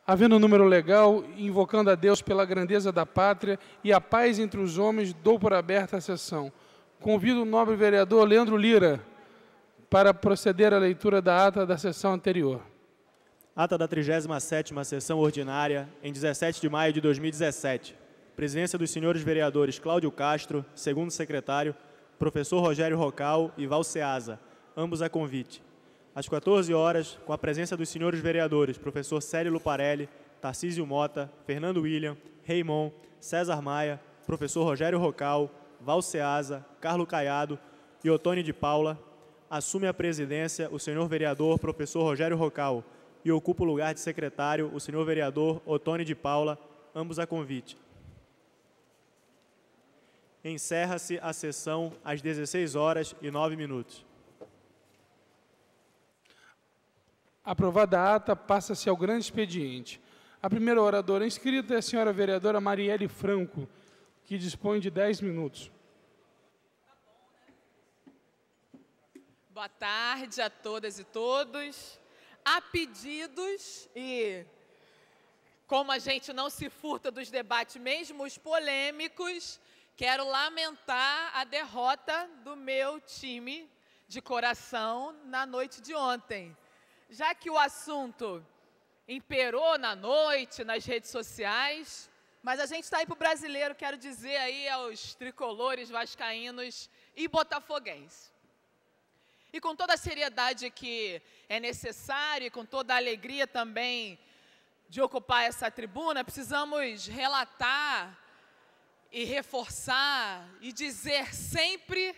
Havendo número legal, invocando a Deus pela grandeza da pátria e a paz entre os homens, dou por aberta a sessão. Convido o nobre vereador Leandro Lira para proceder à leitura da ata da sessão anterior. Ata da 37ª Sessão Ordinária, em 17 de maio de 2017. Presidência dos senhores vereadores Cláudio Castro, segundo secretário, professor Rogério Rocal e Valceasa, ambos a convite. Às 14 horas, com a presença dos senhores vereadores professor Célio Luparelli, Tarcísio Mota, Fernando William, Raimon, César Maia, professor Rogério Rocal, Valceasa, Carlo Caiado e Otônio de Paula, assume a presidência o senhor vereador professor Rogério Rocal e ocupa o lugar de secretário o senhor vereador Otônio de Paula, ambos a convite. Encerra-se a sessão às 16h09. Aprovada a ata, passa-se ao grande expediente. A primeira oradora inscrita é a senhora vereadora Marielle Franco, que dispõe de 10 minutos. Boa tarde a todas e todos. Há pedidos e, como a gente não se furta dos debates, mesmo os polêmicos, quero lamentar a derrota do meu time de coração na noite de ontem. Já que o assunto imperou na noite, nas redes sociais, mas a gente está aí para o brasileiro, quero dizer aí aos tricolores vascaínos e botafoguenses. E com toda a seriedade que é necessária, e com toda a alegria também de ocupar essa tribuna, precisamos relatar e reforçar e dizer sempre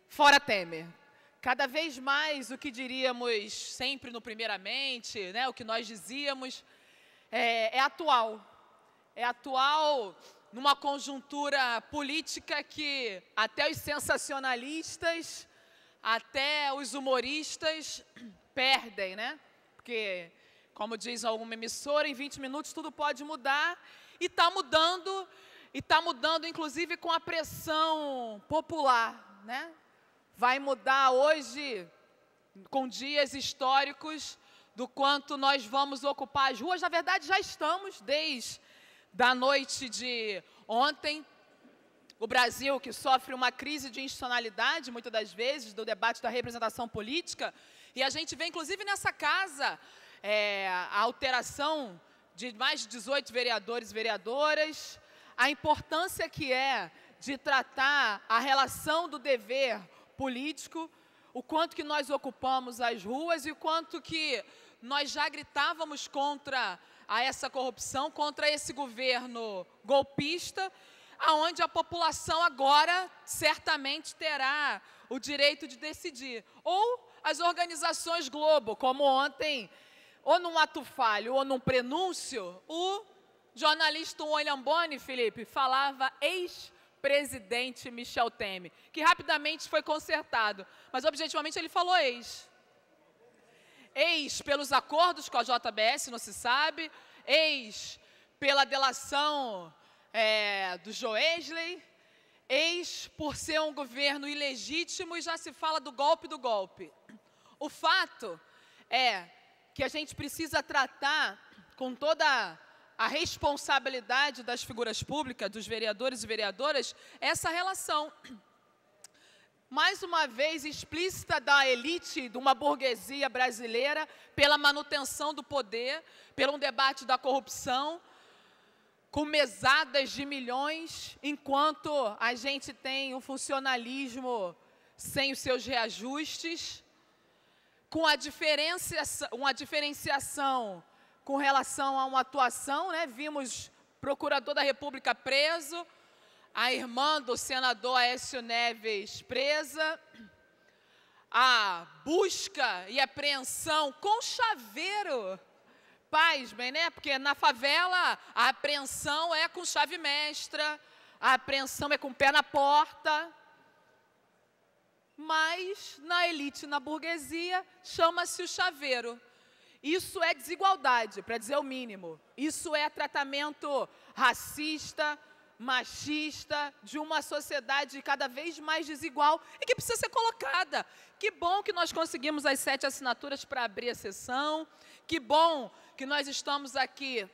fora Temer. Cada vez mais o que diríamos sempre no primeiramente, né, o que nós dizíamos, é atual. É atual numa conjuntura política que até os sensacionalistas, até os humoristas perdem, né? Porque, como diz alguma emissora, em 20 minutos tudo pode mudar e está mudando inclusive com a pressão popular, né? Vai mudar hoje, com dias históricos, do quanto nós vamos ocupar as ruas. Na verdade, já estamos desde a noite de ontem. O Brasil, que sofre uma crise de institucionalidade, muitas das vezes, do debate da representação política, e a gente vê, inclusive, nessa casa, a alteração de mais de 18 vereadores e vereadoras, a importância que é de tratar a relação do dever político, o quanto que nós ocupamos as ruas e o quanto que nós já gritávamos contra essa corrupção, contra esse governo golpista, aonde a população agora certamente terá o direito de decidir. Ou as organizações Globo, como ontem, ou num ato falho ou num prenúncio, o jornalista William Bonner, Felipe, falava ex-presidente Michel Temer, que rapidamente foi consertado, mas objetivamente ele falou ex. Ex pelos acordos com a JBS, não se sabe, ex pela delação do Joesley, ex por ser um governo ilegítimo, e já se fala do golpe. O fato é que a gente precisa tratar com toda a responsabilidade das figuras públicas, dos vereadores e vereadoras, essa relação, mais uma vez, explícita da elite, de uma burguesia brasileira, pela manutenção do poder, pelo debate da corrupção, com mesadas de milhões, enquanto a gente tem um funcionalismo sem os seus reajustes, com uma diferenciação com relação a uma atuação, né? Vimos procurador da República preso, a irmã do senador Aécio Neves presa, a busca e apreensão com chaveiro. Pasmem, né? Porque na favela a apreensão é com chave mestra, a apreensão é com o pé na porta, mas na elite, na burguesia, chama-se o chaveiro. Isso é desigualdade, para dizer o mínimo. Isso é tratamento racista, machista, de uma sociedade cada vez mais desigual e que precisa ser colocada. Que bom que nós conseguimos as 7 assinaturas para abrir a sessão, que bom que nós estamos aqui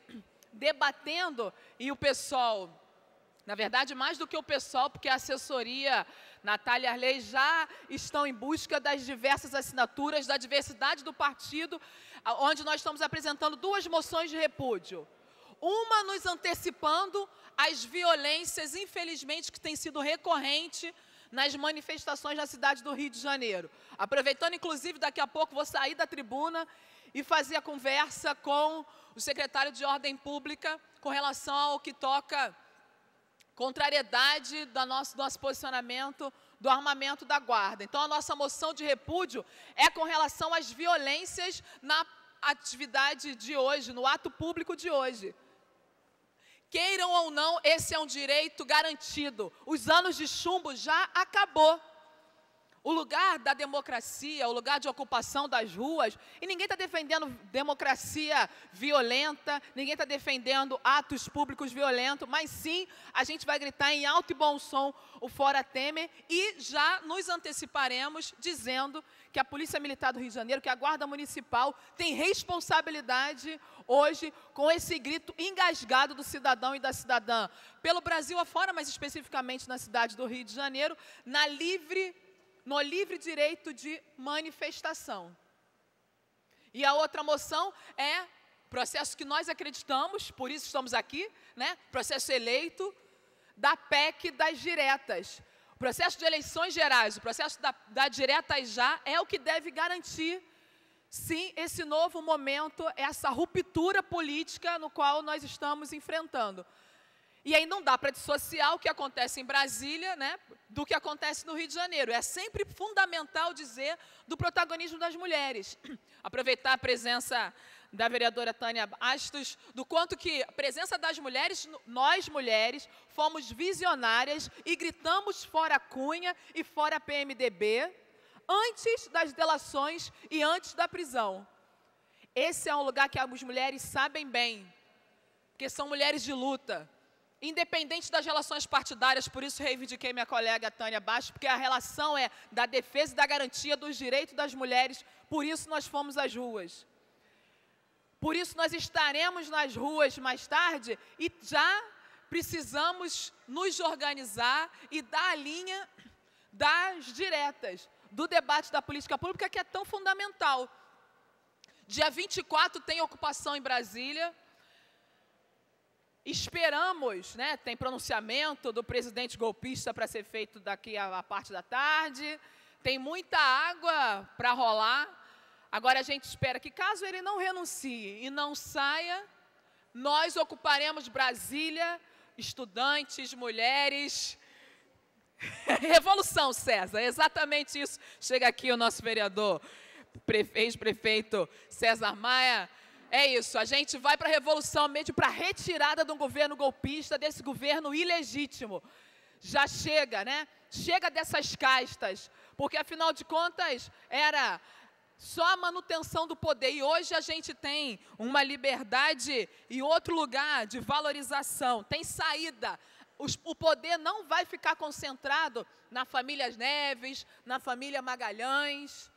debatendo e o pessoal, na verdade mais do que o pessoal, porque a assessoria, Natália e Arley já estão em busca das diversas assinaturas, da diversidade do partido, onde nós estamos apresentando 2 moções de repúdio. Uma nos antecipando as violências, infelizmente, que tem sido recorrente nas manifestações na cidade do Rio de Janeiro. Aproveitando, inclusive, daqui a pouco vou sair da tribuna e fazer a conversa com o secretário de Ordem Pública com relação ao que toca contrariedade do nosso posicionamento do armamento da guarda. Então, a nossa moção de repúdio é com relação às violências na atividade de hoje, no ato público de hoje. Queiram ou não, esse é um direito garantido. Os anos de chumbo já acabou. O lugar da democracia, o lugar de ocupação das ruas, e ninguém está defendendo democracia violenta, ninguém está defendendo atos públicos violentos, mas sim, a gente vai gritar em alto e bom som o Fora Temer e já nos anteciparemos dizendo que a Polícia Militar do Rio de Janeiro, que a Guarda Municipal tem responsabilidade hoje com esse grito engasgado do cidadão e da cidadã, pelo Brasil afora, mas especificamente na cidade do Rio de Janeiro, no livre direito de manifestação. E a outra moção é processo que nós acreditamos, por isso estamos aqui, né? Processo eleito da PEC das diretas. O processo de eleições gerais, o processo da diretas já é o que deve garantir, sim, esse novo momento, essa ruptura política no qual nós estamos enfrentando. E aí não dá para dissociar o que acontece em Brasília, né, do que acontece no Rio de Janeiro. É sempre fundamental dizer do protagonismo das mulheres. Aproveitar a presença da vereadora Tânia Bastos, do quanto que a presença das mulheres, nós mulheres, fomos visionárias e gritamos fora Cunha e fora PMDB, antes das delações e antes da prisão. Esse é um lugar que as mulheres sabem bem, porque são mulheres de luta. Independente das relações partidárias, por isso reivindiquei minha colega Tânia Bastos, porque a relação é da defesa e da garantia dos direitos das mulheres, por isso nós fomos às ruas. Por isso nós estaremos nas ruas mais tarde e já precisamos nos organizar e dar a linha das diretas, do debate da política pública que é tão fundamental. Dia 24 tem ocupação em Brasília. Esperamos, né, tem pronunciamento do presidente golpista para ser feito daqui a parte da tarde, tem muita água para rolar. Agora a gente espera que, caso ele não renuncie e não saia, nós ocuparemos Brasília, estudantes, mulheres. Revolução, César, exatamente isso. Chega aqui o nosso vereador, ex-prefeito César Maia. É isso, a gente vai para a revolução mesmo, para a retirada de um governo golpista, desse governo ilegítimo. Já chega, né? Chega dessas castas, porque afinal de contas era só a manutenção do poder. E hoje a gente tem uma liberdade e outro lugar de valorização, tem saída. O poder não vai ficar concentrado na família Neves, na família Magalhães.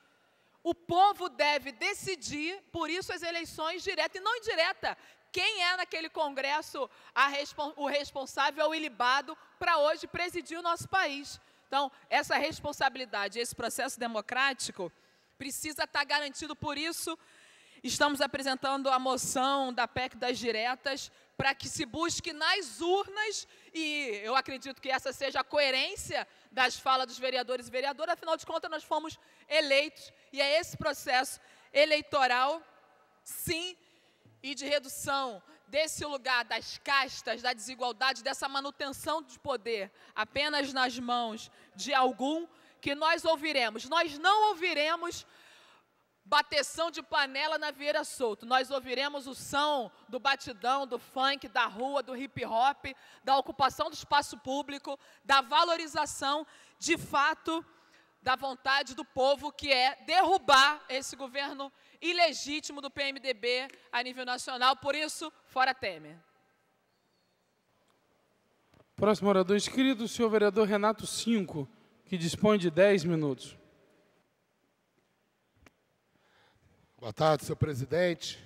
O povo deve decidir, por isso as eleições direta e não indireta. Quem é naquele Congresso o responsável, o ilibado, para hoje presidir o nosso país. Então, essa responsabilidade, esse processo democrático, precisa estar garantido. Por isso, estamos apresentando a moção da PEC das diretas, para que se busque nas urnas, e eu acredito que essa seja a coerência das falas dos vereadores e vereadoras, afinal de contas nós fomos eleitos, e é esse processo eleitoral, sim, e de redução desse lugar das castas, da desigualdade, dessa manutenção de poder apenas nas mãos de algum, que nós ouviremos. Nós não ouviremos bateção de panela na Vieira Solto. Nós ouviremos o som do batidão, do funk, da rua, do hip hop, da ocupação do espaço público, da valorização, de fato, da vontade do povo, que é derrubar esse governo ilegítimo do PMDB a nível nacional. Por isso, fora Temer. Próximo orador inscrito, o senhor vereador Renato Cinco, que dispõe de 10 minutos. Boa tarde, senhor presidente,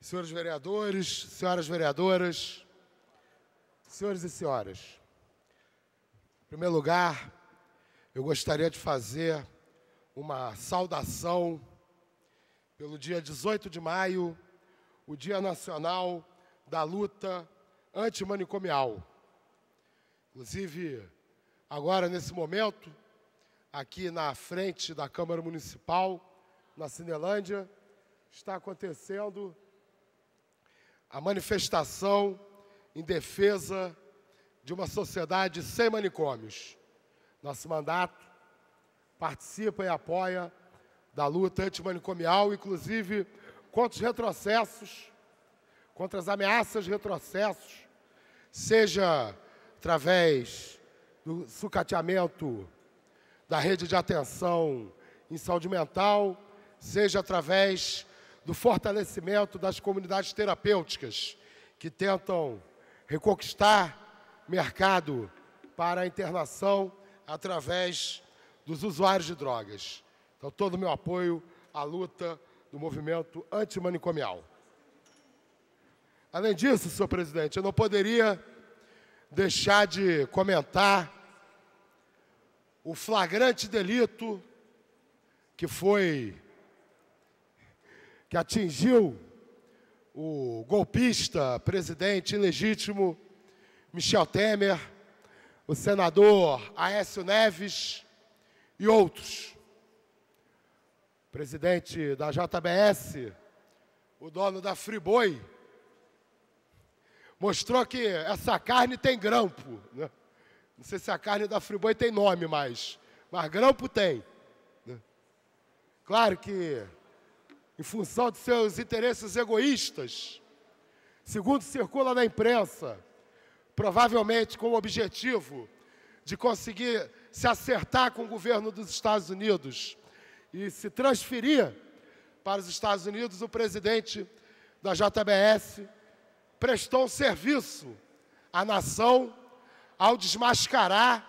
senhores vereadores, senhoras vereadoras, senhores e senhoras. Em primeiro lugar, eu gostaria de fazer uma saudação pelo dia 18 de maio, o Dia Nacional da Luta Antimanicomial. Inclusive, agora, nesse momento, aqui na frente da Câmara Municipal, na Cinelândia, está acontecendo a manifestação em defesa de uma sociedade sem manicômios. Nosso mandato participa e apoia da luta antimanicomial, inclusive contra os retrocessos, contra as ameaças de retrocessos, seja através do sucateamento da rede de atenção em saúde mental, seja através do fortalecimento das comunidades terapêuticas que tentam reconquistar mercado para a internação através dos usuários de drogas. Então, todo o meu apoio à luta do movimento antimanicomial. Além disso, senhor presidente, eu não poderia deixar de comentar o flagrante delito que atingiu o golpista, presidente ilegítimo, Michel Temer, o senador Aécio Neves e outros. O presidente da JBS, o dono da Friboi, mostrou que essa carne tem grampo, né? Não sei se a carne da Friboi tem nome mas grampo tem, né? Claro que, em função de seus interesses egoístas, segundo circula na imprensa, provavelmente com o objetivo de conseguir se acertar com o governo dos Estados Unidos e se transferir para os Estados Unidos, o presidente da JBS prestou um serviço à nação ao desmascarar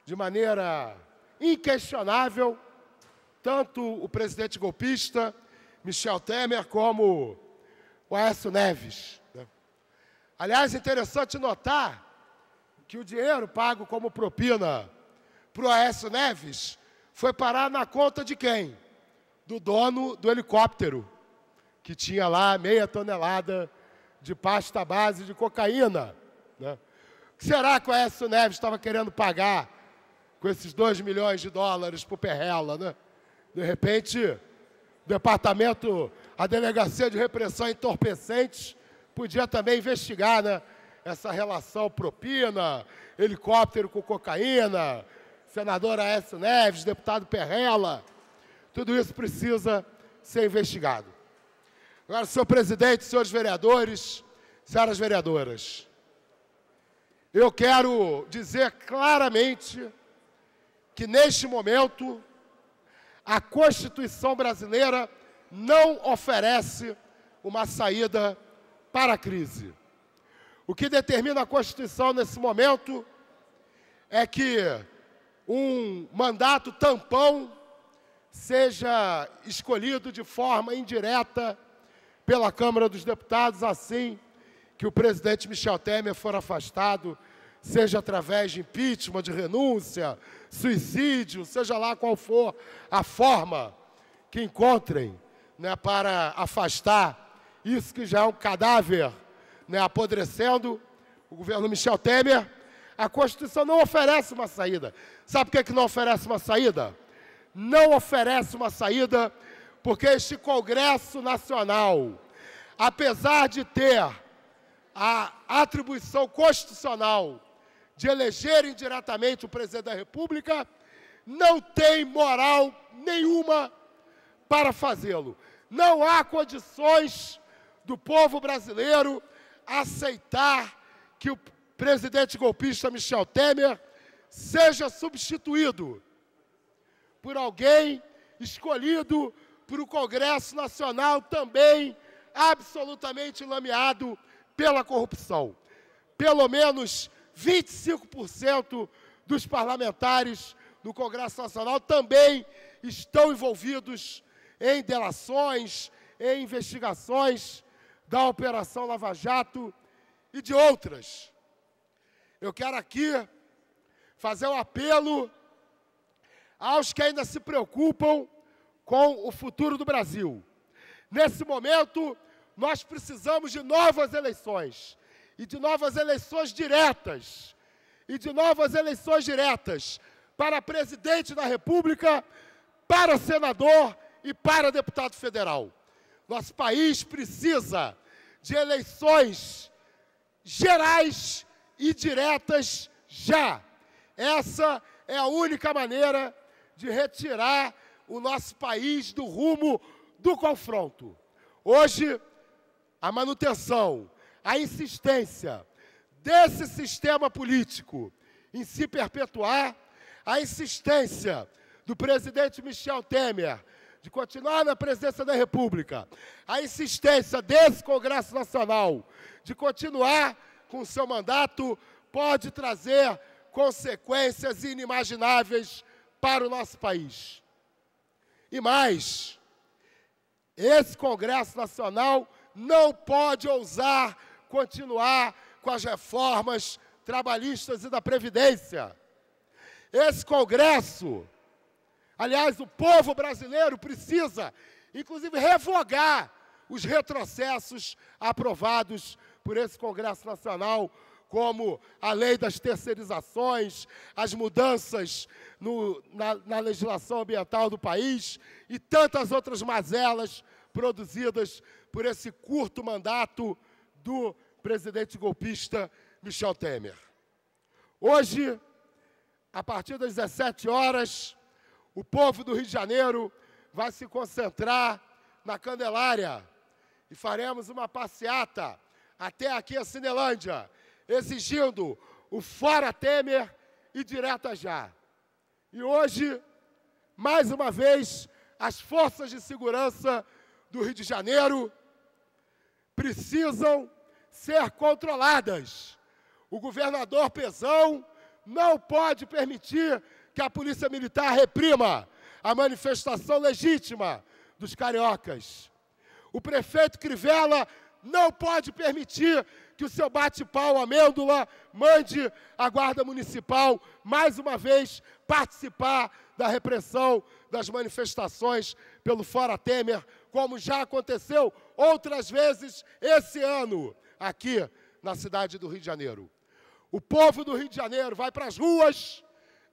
de maneira inquestionável tanto o presidente golpista, Michel Temer, como o Aécio Neves, né? Aliás, é interessante notar que o dinheiro pago como propina para o Aécio Neves foi parar na conta de quem? Do dono do helicóptero, que tinha lá meia tonelada de pasta base de cocaína, né? O que será que o Aécio Neves estava querendo pagar com esses 2 milhões de dólares para o Perrella, né? De repente, o departamento, a Delegacia de Repressão a Entorpecentes, podia também investigar, né, essa relação propina, helicóptero com cocaína, senador Aécio Neves, deputado Perrella. Tudo isso precisa ser investigado. Agora, senhor presidente, senhores vereadores, senhoras vereadoras, eu quero dizer claramente que, neste momento, a Constituição brasileira não oferece uma saída para a crise. O que determina a Constituição nesse momento é que um mandato tampão seja escolhido de forma indireta pela Câmara dos Deputados, assim que o presidente Michel Temer for afastado, seja através de impeachment, de renúncia, suicídio, seja lá qual for a forma que encontrem, né, para afastar isso que já é um cadáver, né, apodrecendo, o governo Michel Temer. A Constituição não oferece uma saída. Sabe por que não oferece uma saída? Não oferece uma saída porque este Congresso Nacional, apesar de ter a atribuição constitucional de eleger indiretamente o presidente da República, não tem moral nenhuma para fazê-lo. Não há condições do povo brasileiro aceitar que o presidente golpista Michel Temer seja substituído por alguém escolhido por um Congresso Nacional também absolutamente lameado pela corrupção. Pelo menos 25% dos parlamentares no Congresso Nacional também estão envolvidos em delações, em investigações da Operação Lava Jato e de outras. Eu quero aqui fazer um apelo aos que ainda se preocupam com o futuro do Brasil. Nesse momento, nós precisamos de novas eleições, e de novas eleições diretas, para presidente da República, para senador e para deputado federal. Nosso país precisa de eleições gerais e diretas já. Essa é a única maneira de retirar o nosso país do rumo do confronto. Hoje, a manutenção, a insistência desse sistema político em se perpetuar, a insistência do presidente Michel Temer de continuar na presidência da República, a insistência desse Congresso Nacional de continuar com seu mandato, pode trazer consequências inimagináveis para o nosso país. E mais, esse Congresso Nacional não pode ousar continuar com as reformas trabalhistas e da Previdência. Esse Congresso, aliás, o povo brasileiro precisa, inclusive, revogar os retrocessos aprovados por esse Congresso Nacional, como a lei das terceirizações, as mudanças na legislação ambiental do país e tantas outras mazelas produzidas por esse curto mandato do presidente golpista Michel Temer. Hoje, a partir das 17 horas, o povo do Rio de Janeiro vai se concentrar na Candelária e faremos uma passeata até aqui a Cinelândia, exigindo o Fora Temer e Direta Já. E hoje, mais uma vez, as forças de segurança do Rio de Janeiro precisam ser controladas. O governador Pezão não pode permitir que a Polícia Militar reprima a manifestação legítima dos cariocas. O prefeito Crivella não pode permitir que o seu bate-pau Amêndola mande a Guarda Municipal, mais uma vez, participar da repressão das manifestações pelo Fora Temer, como já aconteceu outras vezes esse ano, aqui na cidade do Rio de Janeiro. O povo do Rio de Janeiro vai para as ruas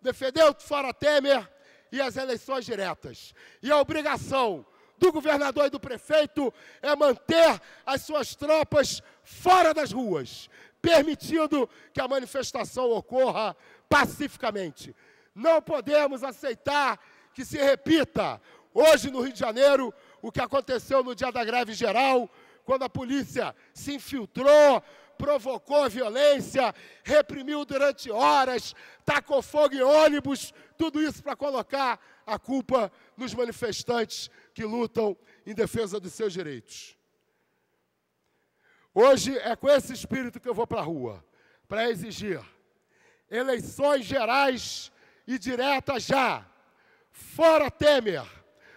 defender o Fora Temer e as eleições diretas. E a obrigação do governador e do prefeito é manter as suas tropas fora das ruas, permitindo que a manifestação ocorra pacificamente. Não podemos aceitar que se repita hoje no Rio de Janeiro o que aconteceu no dia da greve geral, quando a polícia se infiltrou, provocou violência, reprimiu durante horas, tacou fogo em ônibus, tudo isso para colocar a culpa nos manifestantes que lutam em defesa dos seus direitos. Hoje é com esse espírito que eu vou para a rua, para exigir eleições gerais e diretas já. Fora Temer,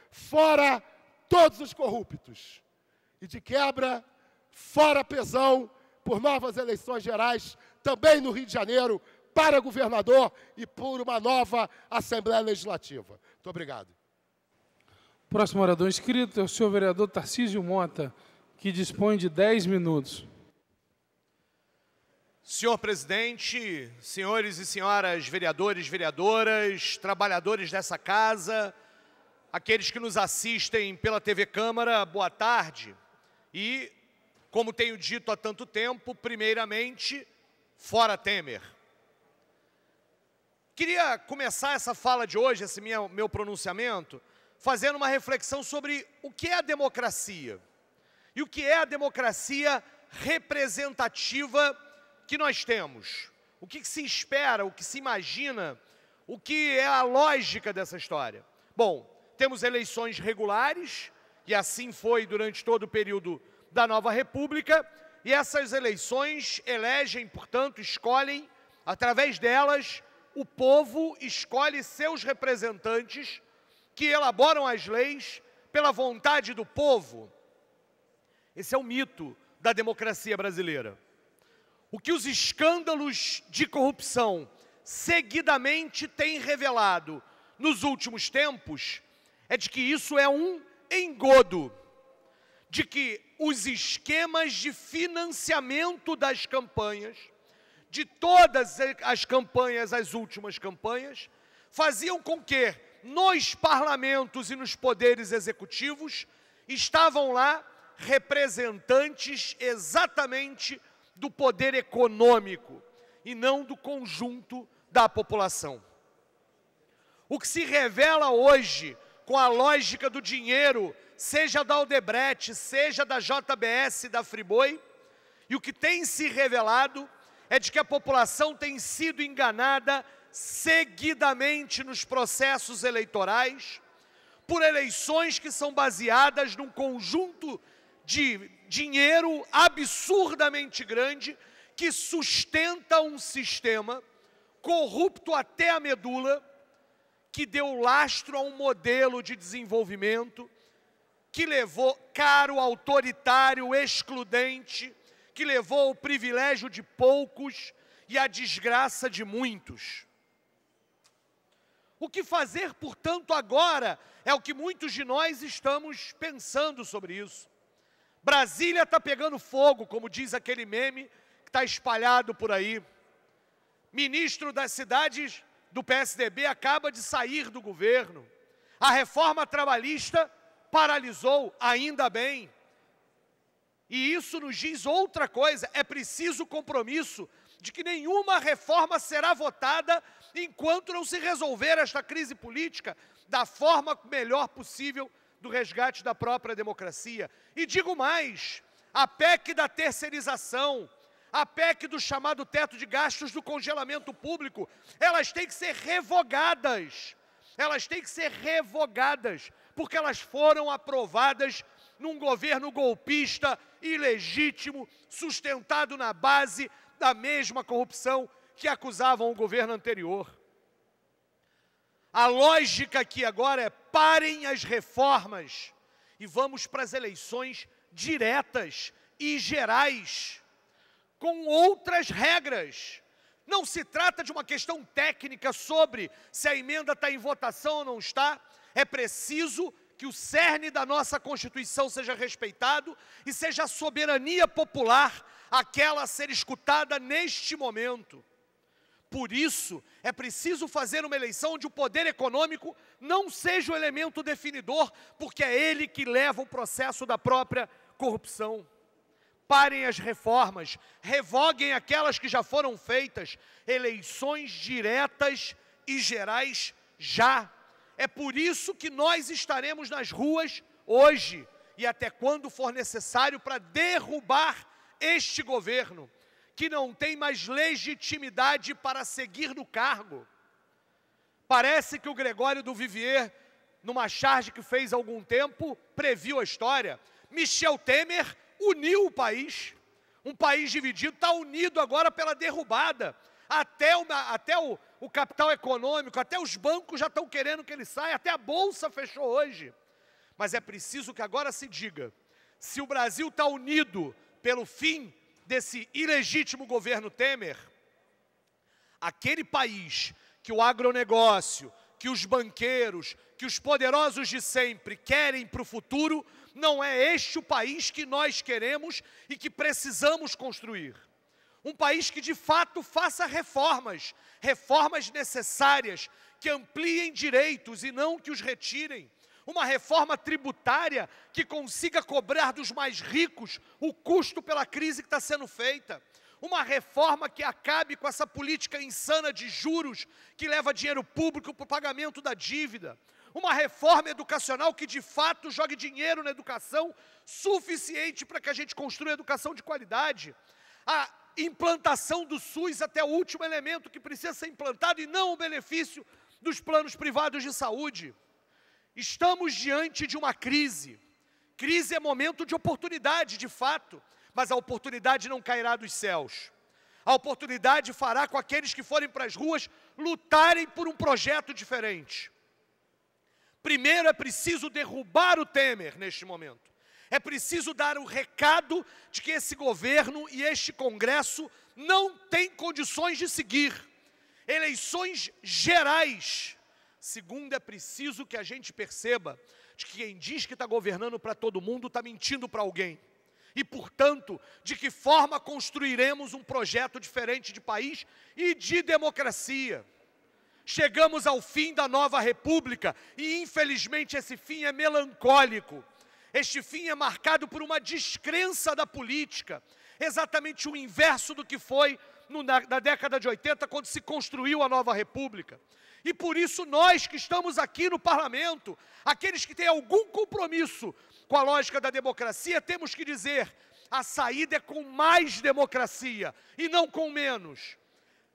fora todos os corruptos. E de quebra, fora Pezão, por novas eleições gerais, também no Rio de Janeiro, para governador e por uma nova Assembleia Legislativa. Muito obrigado. Próximo orador inscrito é o senhor vereador Tarcísio Mota, que dispõe de 10 minutos. Senhor presidente, senhores e senhoras vereadores, vereadoras, trabalhadores dessa casa, aqueles que nos assistem pela TV Câmara, boa tarde. E, como tenho dito há tanto tempo, primeiramente, Fora Temer. Queria começar essa fala de hoje, esse meu pronunciamento, fazendo uma reflexão sobre o que é a democracia. E o que é a democracia representativa que nós temos. O que se espera, o que se imagina, o que é a lógica dessa história. Bom, temos eleições regulares, e assim foi durante todo o período da Nova República, e essas eleições elegem, portanto, escolhem Através delas, o povo escolhe seus representantes que elaboram as leis pela vontade do povo. Esse é o mito da democracia brasileira. O que os escândalos de corrupção seguidamente têm revelado nos últimos tempos é de que isso é um engodo, de que os esquemas de financiamento das campanhas, de todas as campanhas, as últimas campanhas, faziam com que nos parlamentos e nos poderes executivos estavam lá representantes exatamente do poder econômico e não do conjunto da população. O que se revela hoje com a lógica do dinheiro, seja da Odebrecht, seja da JBS, da Friboi, e o que tem se revelado é de que a população tem sido enganada seguidamente nos processos eleitorais, por eleições que são baseadas num conjunto de dinheiro absurdamente grande que sustenta um sistema corrupto até a medula, que deu lastro a um modelo de desenvolvimento que levou caro, autoritário, excludente, que levou ao privilégio de poucos e à desgraça de muitos. O que fazer, portanto, agora é o que muitos de nós estamos pensando sobre isso. Brasília está pegando fogo, como diz aquele meme que está espalhado por aí. Ministro das cidades do PSDB acaba de sair do governo. A reforma trabalhista paralisou, ainda bem. E isso nos diz outra coisa, é preciso compromisso de que nenhuma reforma será votada enquanto não se resolver esta crise política da forma melhor possível do resgate da própria democracia. E digo mais, a PEC da terceirização, a PEC do chamado teto de gastos do congelamento público, elas têm que ser revogadas. Elas têm que ser revogadas, porque elas foram aprovadas num governo golpista, ilegítimo, sustentado na base da mesma corrupção que acusavam o governo anterior. A lógica aqui agora é: parem as reformas e vamos para as eleições diretas e gerais, com outras regras. Não se trata de uma questão técnica sobre se a emenda está em votação ou não está. É preciso que o cerne da nossa Constituição seja respeitado e seja a soberania popular aquela a ser escutada neste momento. Por isso, é preciso fazer uma eleição onde o poder econômico não seja o elemento definidor, porque é ele que leva o processo da própria corrupção. Parem as reformas, revoguem aquelas que já foram feitas, eleições diretas e gerais já. É por isso que nós estaremos nas ruas hoje e até quando for necessário para derrubar este governo, que não tem mais legitimidade para seguir no cargo. Parece que o Gregório do Vivier, numa charge que fez há algum tempo, previu a história. Michel Temer uniu o país. Um país dividido está unido agora pela derrubada. Até o capital econômico, até os bancos já estão querendo que ele saia, até a Bolsa fechou hoje. Mas é preciso que agora se diga, se o Brasil está unido pelo fim desse ilegítimo governo Temer, aquele país que o agronegócio, que os banqueiros, que os poderosos de sempre querem para o futuro, não é este o país que nós queremos e que precisamos construir. Um país que de fato faça reformas, reformas necessárias, que ampliem direitos e não que os retirem. Uma reforma tributária que consiga cobrar dos mais ricos o custo pela crise que está sendo feita. Uma reforma que acabe com essa política insana de juros que leva dinheiro público para o pagamento da dívida. Uma reforma educacional que de fato jogue dinheiro na educação suficiente para que a gente construa educação de qualidade. A implantação do SUS até o último elemento que precisa ser implantado e não o benefício dos planos privados de saúde. Estamos diante de uma crise. Crise é momento de oportunidade, de fato, mas a oportunidade não cairá dos céus. A oportunidade fará com aqueles que forem para as ruas lutarem por um projeto diferente. Primeiro é preciso derrubar o Temer neste momento. É preciso dar o recado de que esse governo e este Congresso não têm condições de seguir. Eleições gerais. Segundo, é preciso que a gente perceba de que quem diz que está governando para todo mundo está mentindo para alguém. E, portanto, de que forma construiremos um projeto diferente de país e de democracia. Chegamos ao fim da nova república e, infelizmente, esse fim é melancólico. Este fim é marcado por uma descrença da política, exatamente o inverso do que foi na década de 80, quando se construiu a nova república. E por isso nós que estamos aqui no parlamento, aqueles que têm algum compromisso com a lógica da democracia, temos que dizer, a saída é com mais democracia e não com menos.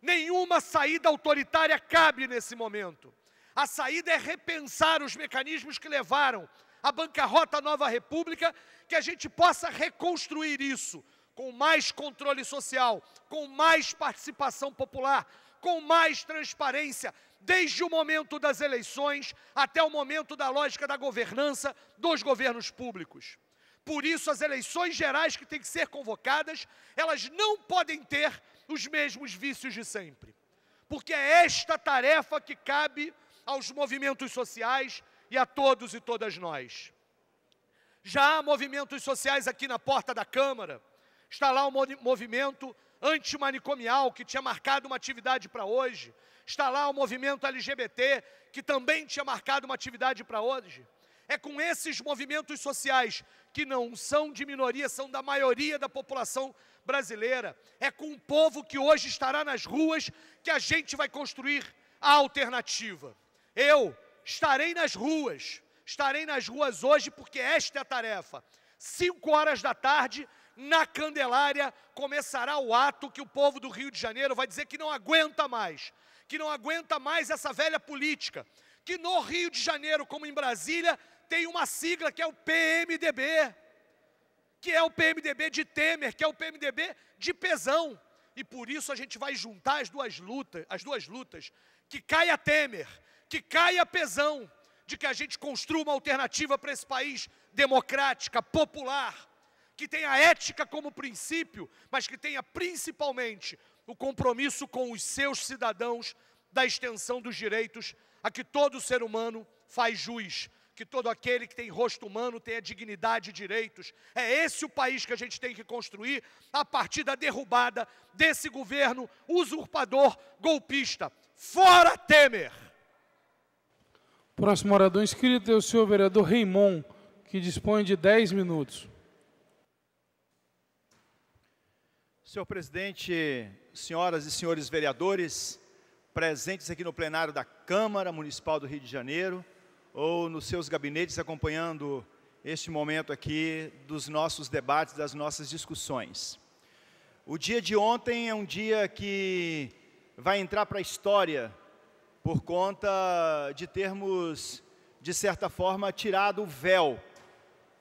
Nenhuma saída autoritária cabe nesse momento. A saída é repensar os mecanismos que levaram à bancarrota Nova República, que a gente possa reconstruir isso, com mais controle social, com mais participação popular, com mais transparência, desde o momento das eleições até o momento da lógica da governança dos governos públicos. Por isso, as eleições gerais que têm que ser convocadas, elas não podem ter os mesmos vícios de sempre. Porque é esta tarefa que cabe aos movimentos sociais e a todos e todas nós. Já há movimentos sociais aqui na porta da Câmara. Está lá o movimento antimanicomial, que tinha marcado uma atividade para hoje. Está lá o movimento LGBT, que também tinha marcado uma atividade para hoje. É com esses movimentos sociais, que não são de minoria, são da maioria da população brasileira. É com o povo que hoje estará nas ruas, que a gente vai construir a alternativa. Eu estarei nas ruas hoje, porque esta é a tarefa. 5 horas da tarde, na Candelária, começará o ato que o povo do Rio de Janeiro vai dizer que não aguenta mais essa velha política, que no Rio de Janeiro, como em Brasília, tem uma sigla que é o PMDB, que é o PMDB de Temer, que é o PMDB de Pezão, e por isso a gente vai juntar as duas lutas, que caia Temer, que caia Pezão, de que a gente construa uma alternativa para esse país democrática, popular, que tenha ética como princípio, mas que tenha principalmente o compromisso com os seus cidadãos da extensão dos direitos a que todo ser humano faz jus, que todo aquele que tem rosto humano tenha dignidade e direitos. É esse o país que a gente tem que construir a partir da derrubada desse governo usurpador golpista. Fora Temer! Próximo orador inscrito é o senhor vereador Raimon, que dispõe de 10 minutos. Senhor presidente, senhoras e senhores vereadores, presentes aqui no plenário da Câmara Municipal do Rio de Janeiro, ou nos seus gabinetes acompanhando este momento aqui dos nossos debates, das nossas discussões. O dia de ontem é um dia que vai entrar para a história por conta de termos, de certa forma, tirado o véu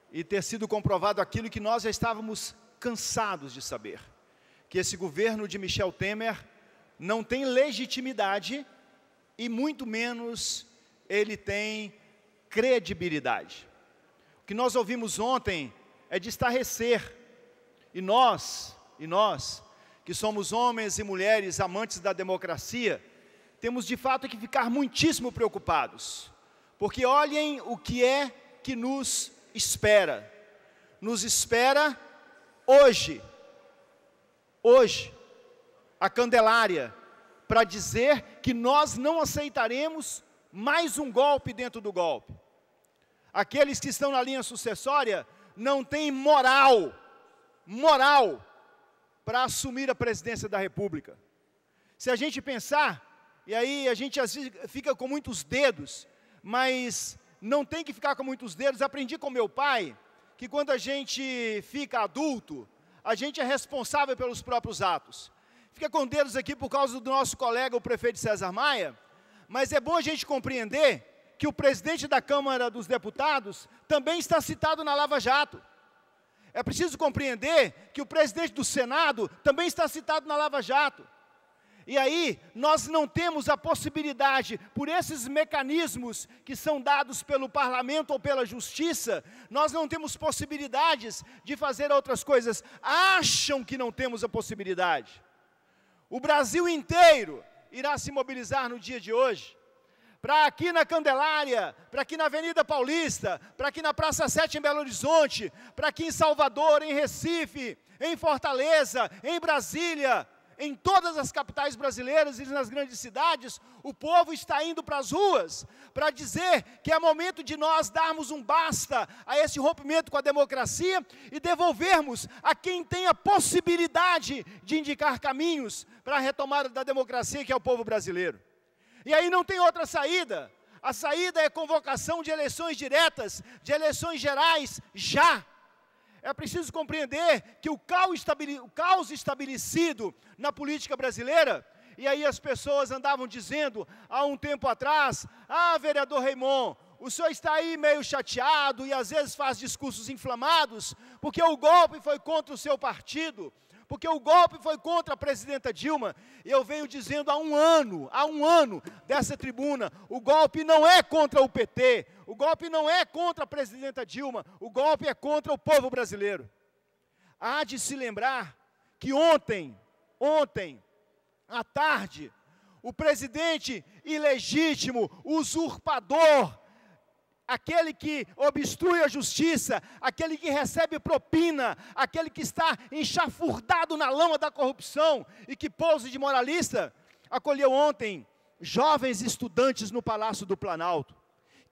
e ter sido comprovado aquilo que nós já estávamos cansados de saber, que esse governo de Michel Temer não tem legitimidade e muito menos ele tem credibilidade. O que nós ouvimos ontem é de estarrecer, e nós, que somos homens e mulheres amantes da democracia, temos de fato que ficar muitíssimo preocupados, porque olhem o que é que nos espera. Nos espera hoje, a Candelária, para dizer que nós não aceitaremos mais um golpe dentro do golpe. Aqueles que estão na linha sucessória não têm moral para assumir a presidência da República. Se a gente pensar, e aí a gente às vezes fica com muitos dedos, mas não tem que ficar com muitos dedos. Aprendi com meu pai que quando a gente fica adulto, a gente é responsável pelos próprios atos. Fica com dedos aqui por causa do nosso colega, o prefeito César Maia, mas é bom a gente compreender que o presidente da Câmara dos Deputados também está citado na Lava Jato. é preciso compreender que o presidente do Senado também está citado na Lava Jato. E aí, nós não temos a possibilidade, por esses mecanismos que são dados pelo parlamento ou pela justiça, nós não temos possibilidades de fazer outras coisas. Acham que não temos a possibilidade. O Brasil inteiro irá se mobilizar no dia de hoje, para aqui na Candelária, para aqui na Avenida Paulista, para aqui na Praça 7 em Belo Horizonte, para aqui em Salvador, em Recife, em Fortaleza, em Brasília, em todas as capitais brasileiras e nas grandes cidades, o povo está indo para as ruas para dizer que é momento de nós darmos um basta a esse rompimento com a democracia e devolvermos a quem tem a possibilidade de indicar caminhos para a retomada da democracia, que é o povo brasileiro. E aí não tem outra saída. A saída é convocação de eleições diretas, de eleições gerais, já. É preciso compreender que o caos estabelecido na política brasileira, e aí as pessoas andavam dizendo, há um tempo atrás, vereador Raimon, o senhor está aí meio chateado e às vezes faz discursos inflamados, porque o golpe foi contra o seu partido, porque o golpe foi contra a presidenta Dilma. E eu venho dizendo há um ano dessa tribuna, o golpe não é contra o PT, o golpe não é contra a presidenta Dilma, o golpe é contra o povo brasileiro. Há de se lembrar que ontem à tarde, o presidente ilegítimo, usurpador, aquele que obstrui a justiça, aquele que recebe propina, aquele que está enxafurdado na lama da corrupção e que pose de moralista, acolheu ontem jovens estudantes no Palácio do Planalto.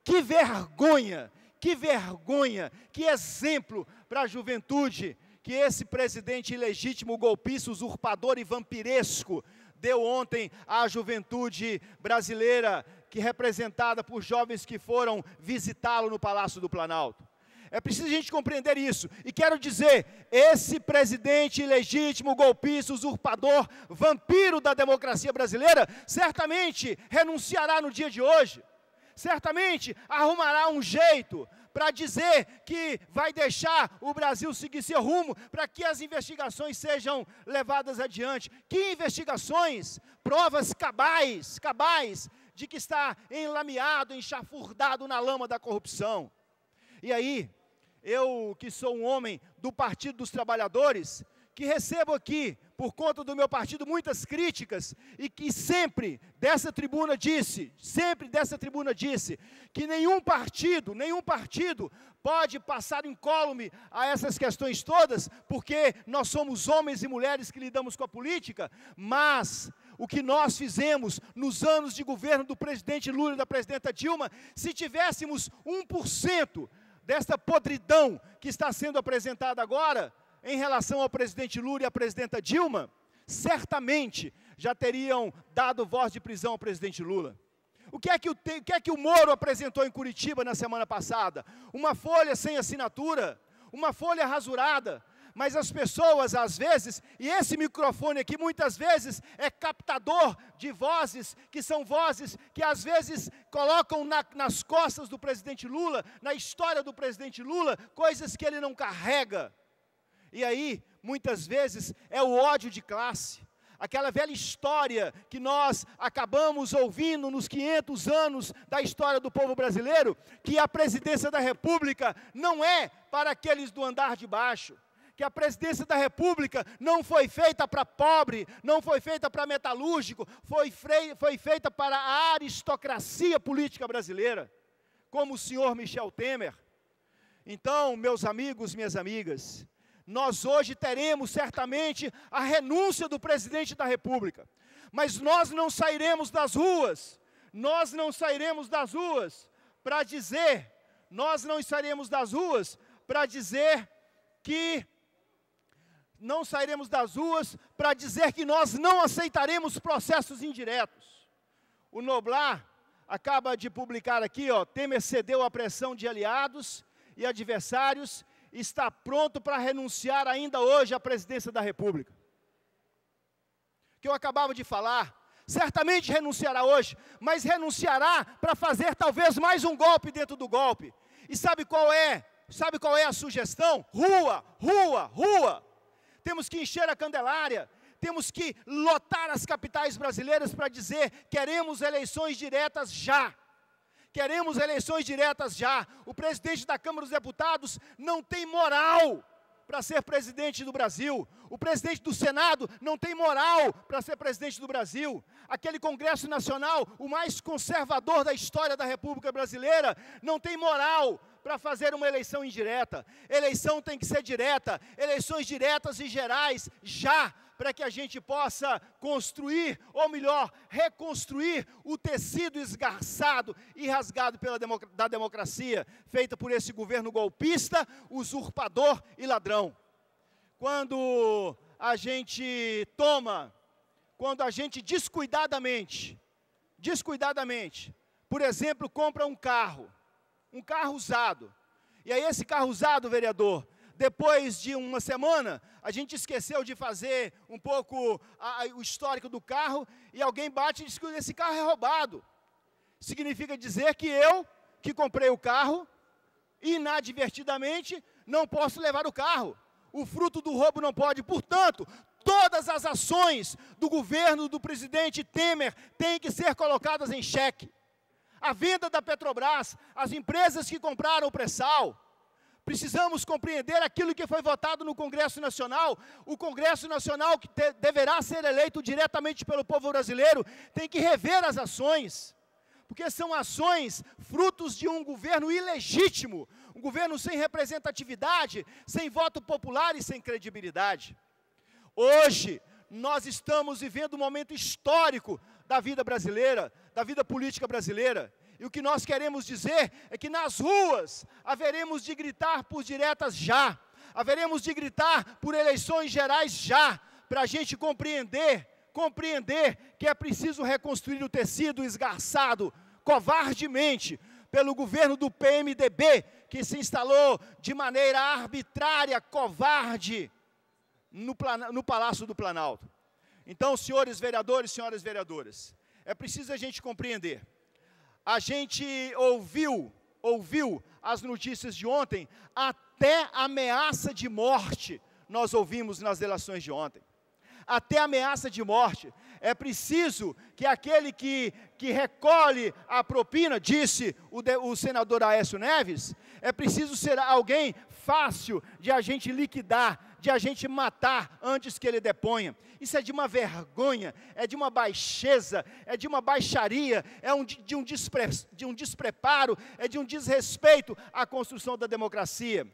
Que vergonha, que exemplo para a juventude que esse presidente ilegítimo, golpista, usurpador e vampiresco deu ontem à juventude brasileira, que representada por jovens que foram visitá-lo no Palácio do Planalto. É preciso a gente compreender isso. E quero dizer, esse presidente ilegítimo, golpista, usurpador, vampiro da democracia brasileira, certamente renunciará no dia de hoje. Certamente arrumará um jeito para dizer que vai deixar o Brasil seguir seu rumo, para que as investigações sejam levadas adiante. Que investigações? Provas cabais de que está enlameado, enxafurdado na lama da corrupção. E aí, eu que sou um homem do Partido dos Trabalhadores, que recebo aqui, por conta do meu partido, muitas críticas, e que sempre dessa tribuna disse, que nenhum partido pode passar incólume a essas questões todas, porque nós somos homens e mulheres que lidamos com a política, mas o que nós fizemos nos anos de governo do presidente Lula e da presidenta Dilma, se tivéssemos 1% desta podridão que está sendo apresentada agora, em relação ao presidente Lula e à presidenta Dilma, certamente já teriam dado voz de prisão ao presidente Lula. O que é que o Moro apresentou em Curitiba na semana passada? Uma folha sem assinatura, uma folha rasurada, mas as pessoas às vezes, e esse microfone aqui muitas vezes é captador de vozes, que são vozes que às vezes colocam nas costas do presidente Lula, na história do presidente Lula, coisas que ele não carrega. E aí, muitas vezes, é o ódio de classe, aquela velha história que nós acabamos ouvindo nos 500 anos da história do povo brasileiro, que a presidência da República não é para aqueles do andar de baixo, que a presidência da República não foi feita para pobre, não foi feita para metalúrgico, foi feita para a aristocracia política brasileira, como o senhor Michel Temer. Então, meus amigos, minhas amigas, nós hoje teremos certamente a renúncia do presidente da República, mas nós não sairemos das ruas para dizer, que nós não aceitaremos processos indiretos. O Noblar acaba de publicar aqui, Temer cedeu à pressão de aliados e adversários, está pronto para renunciar ainda hoje à presidência da República. Que eu acabava de falar, certamente renunciará hoje, mas renunciará para fazer talvez mais um golpe dentro do golpe. E sabe qual é Sabe qual é a sugestão? Rua, rua, rua. Temos que encher a Candelária, temos que lotar as capitais brasileiras para dizer: queremos eleições diretas já. Queremos eleições diretas já. O presidente da Câmara dos Deputados não tem moral para ser presidente do Brasil. O presidente do Senado não tem moral para ser presidente do Brasil. Aquele Congresso Nacional, o mais conservador da história da República Brasileira, não tem moral para fazer uma eleição indireta. Eleição tem que ser direta, eleições diretas e gerais já, para que a gente possa construir, ou melhor, reconstruir o tecido esgarçado e rasgado da democracia, feita por esse governo golpista, usurpador e ladrão. Quando a gente descuidadamente, por exemplo, compra um carro usado, e aí esse carro usado, vereador, depois de uma semana, a gente esqueceu de fazer um pouco o histórico do carro, e alguém bate e diz que esse carro é roubado. Significa dizer que eu, que comprei o carro, inadvertidamente, não posso levar o carro. O fruto do roubo não pode. Portanto, todas as ações do governo do presidente Temer têm que ser colocadas em xeque. A venda da Petrobras, as empresas que compraram o pré-sal. Precisamos compreender aquilo que foi votado no Congresso Nacional. O Congresso Nacional, que deverá ser eleito diretamente pelo povo brasileiro, tem que rever as ações, porque são ações frutos de um governo ilegítimo, um governo sem representatividade, sem voto popular e sem credibilidade. Hoje, nós estamos vivendo um momento histórico da vida brasileira, da vida política brasileira. E o que nós queremos dizer é que nas ruas haveremos de gritar por diretas já, haveremos de gritar por eleições gerais já, para a gente compreender que é preciso reconstruir o tecido esgarçado, covardemente, pelo governo do PMDB, que se instalou de maneira arbitrária, covarde, no Palácio do Planalto. Então, senhores vereadores, senhoras vereadoras, é preciso a gente compreender. A gente ouviu as notícias de ontem, até ameaça de morte nós ouvimos nas eleições de ontem. Até ameaça de morte. É preciso que aquele que recolhe a propina, disse o senador Aécio Neves, é preciso ser alguém fácil de a gente liquidar, de a gente matar antes que ele deponha. Isso é de uma vergonha, é de uma baixeza, é de uma baixaria, de um despreparo, é de um desrespeito à construção da democracia.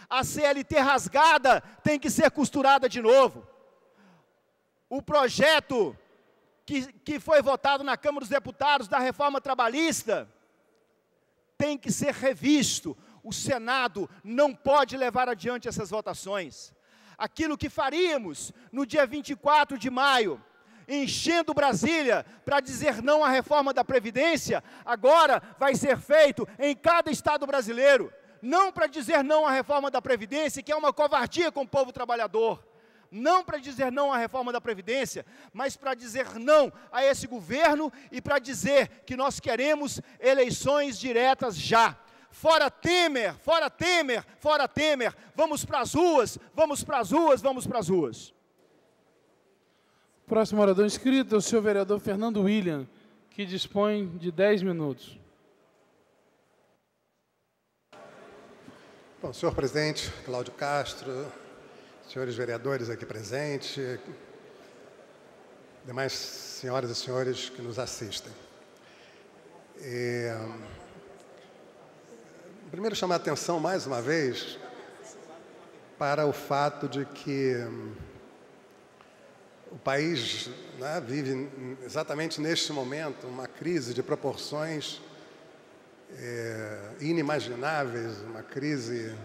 A CLT rasgada tem que ser costurada de novo. O projeto que foi votado na Câmara dos Deputados da reforma trabalhista tem que ser revisto. O Senado não pode levar adiante essas votações. Aquilo que faríamos no dia 24 de maio, enchendo Brasília para dizer não à reforma da Previdência, agora vai ser feito em cada estado brasileiro. Não para dizer não à reforma da Previdência, que é uma covardia com o povo trabalhador. Não para dizer não à reforma da Previdência, mas para dizer não a esse governo e para dizer que nós queremos eleições diretas já. Fora Temer, fora Temer, fora Temer, vamos para as ruas, vamos para as ruas, vamos para as ruas. Próximo orador inscrito é o senhor vereador Fernando William, que dispõe de 10 minutos. Bom, senhor presidente Cláudio Castro, senhores vereadores aqui presentes, demais senhoras e senhores que nos assistem. Primeiro, chamar a atenção, mais uma vez, para o fato de que o país, né, vive exatamente neste momento uma crise de proporções inimagináveis, uma crise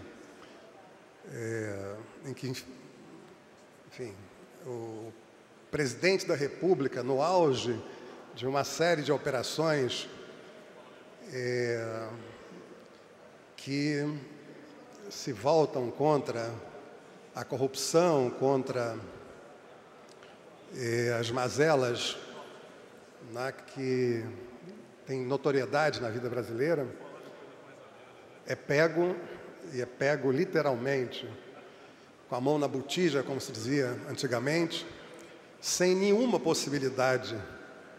em que, enfim, o presidente da República, no auge de uma série de operações que se voltam contra a corrupção, contra as mazelas, né, que tem notoriedade na vida brasileira, é pego e é pego literalmente com a mão na botija, como se dizia antigamente, sem nenhuma possibilidade,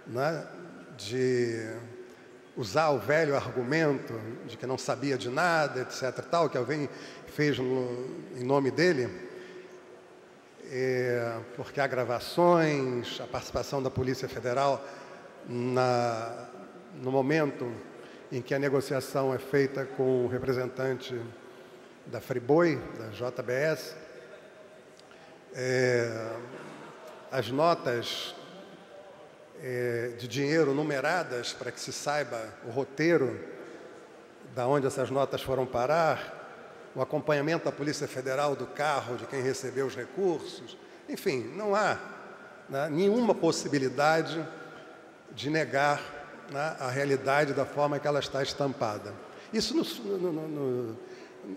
né, de usar o velho argumento de que não sabia de nada, etc. Tal, que alguém fez em nome dele, porque há gravações, a participação da Polícia Federal no momento em que a negociação é feita com o representante da Friboi, da JBS, as notas de dinheiro numeradas para que se saiba o roteiro da onde essas notas foram parar, o acompanhamento da Polícia Federal do carro de quem recebeu os recursos, enfim, não há, né, nenhuma possibilidade de negar, né, a realidade da forma que ela está estampada. Isso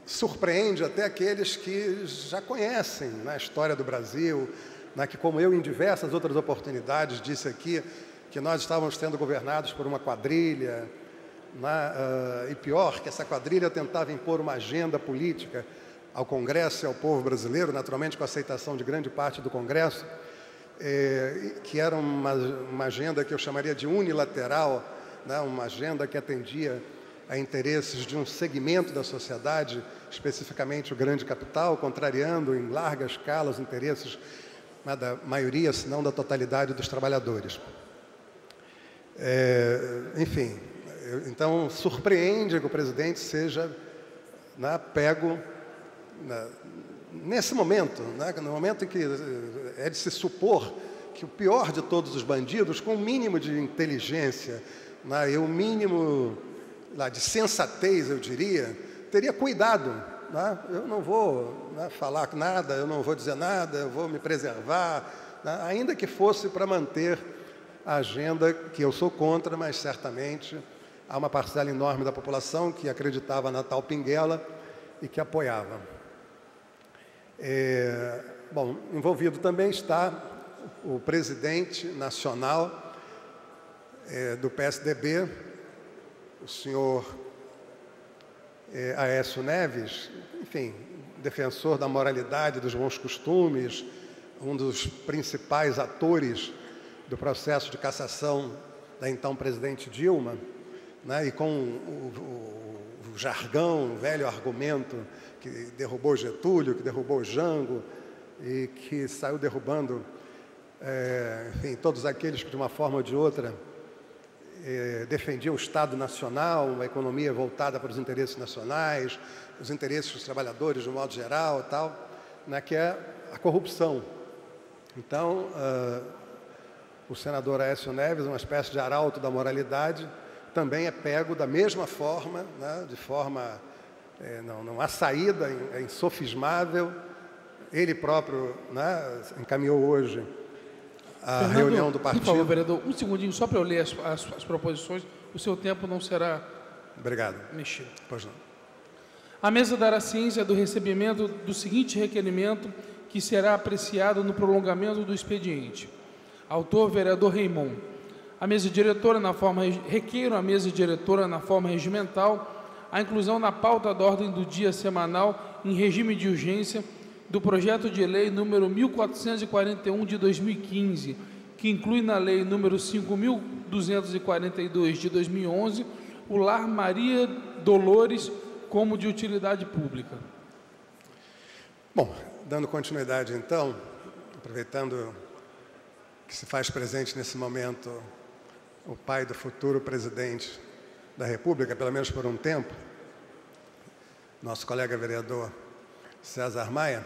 surpreende até aqueles que já conhecem, né, a história do Brasil, né, que, como eu, em diversas outras oportunidades, disse aqui que nós estávamos sendo governados por uma quadrilha, né, e pior, que essa quadrilha tentava impor uma agenda política ao Congresso e ao povo brasileiro, naturalmente com a aceitação de grande parte do Congresso, que era uma agenda que eu chamaria de unilateral, né, uma agenda que atendia a interesses de um segmento da sociedade, especificamente o grande capital, contrariando em larga escala os interesses, né, da maioria, se não da totalidade dos trabalhadores. Enfim, então surpreende que o presidente seja, né, pego, né, nesse momento, né, no momento em que é de se supor que o pior de todos os bandidos, com o mínimo de inteligência, né, e o mínimo de sensatez, eu diria, teria cuidado, né? Eu não vou, né, falar nada, eu não vou dizer nada, eu vou me preservar, né, ainda que fosse para manter a agenda que eu sou contra, mas certamente há uma parcela enorme da população que acreditava na tal pinguela e que apoiava. Bom, envolvido também está o presidente nacional do PSDB, o senhor Aécio Neves, enfim, defensor da moralidade, dos bons costumes, um dos principais atores do processo de cassação da então presidente Dilma, né, e com o jargão, o velho argumento que derrubou Getúlio, que derrubou Jango e que saiu derrubando, enfim, todos aqueles que de uma forma ou de outra defendiam o Estado Nacional, uma economia voltada para os interesses nacionais, os interesses dos trabalhadores de um modo geral, tal, né, que é a corrupção. Então, o senador Aécio Neves, uma espécie de arauto da moralidade, também é pego da mesma forma, né, de forma, não há saída, é insofismável. Ele próprio, né, encaminhou hoje a Fernando, reunião do partido. Por favor, vereador, um segundinho, só para eu ler as proposições, o seu tempo não será Obrigado. mexido. Pois não. A mesa dará ciência do recebimento do seguinte requerimento, que será apreciado no prolongamento do expediente. Autor, vereador Raimon. A mesa diretora, requeiro à mesa diretora, na forma regimental, a inclusão na pauta da ordem do dia semanal, em regime de urgência, do projeto de lei número 1441 de 2015, que inclui na lei número 5.242 de 2011, o Lar Maria Dolores como de utilidade pública. Bom, dando continuidade então, aproveitando que se faz presente nesse momento o pai do futuro presidente da República, pelo menos por um tempo, nosso colega vereador César Maia,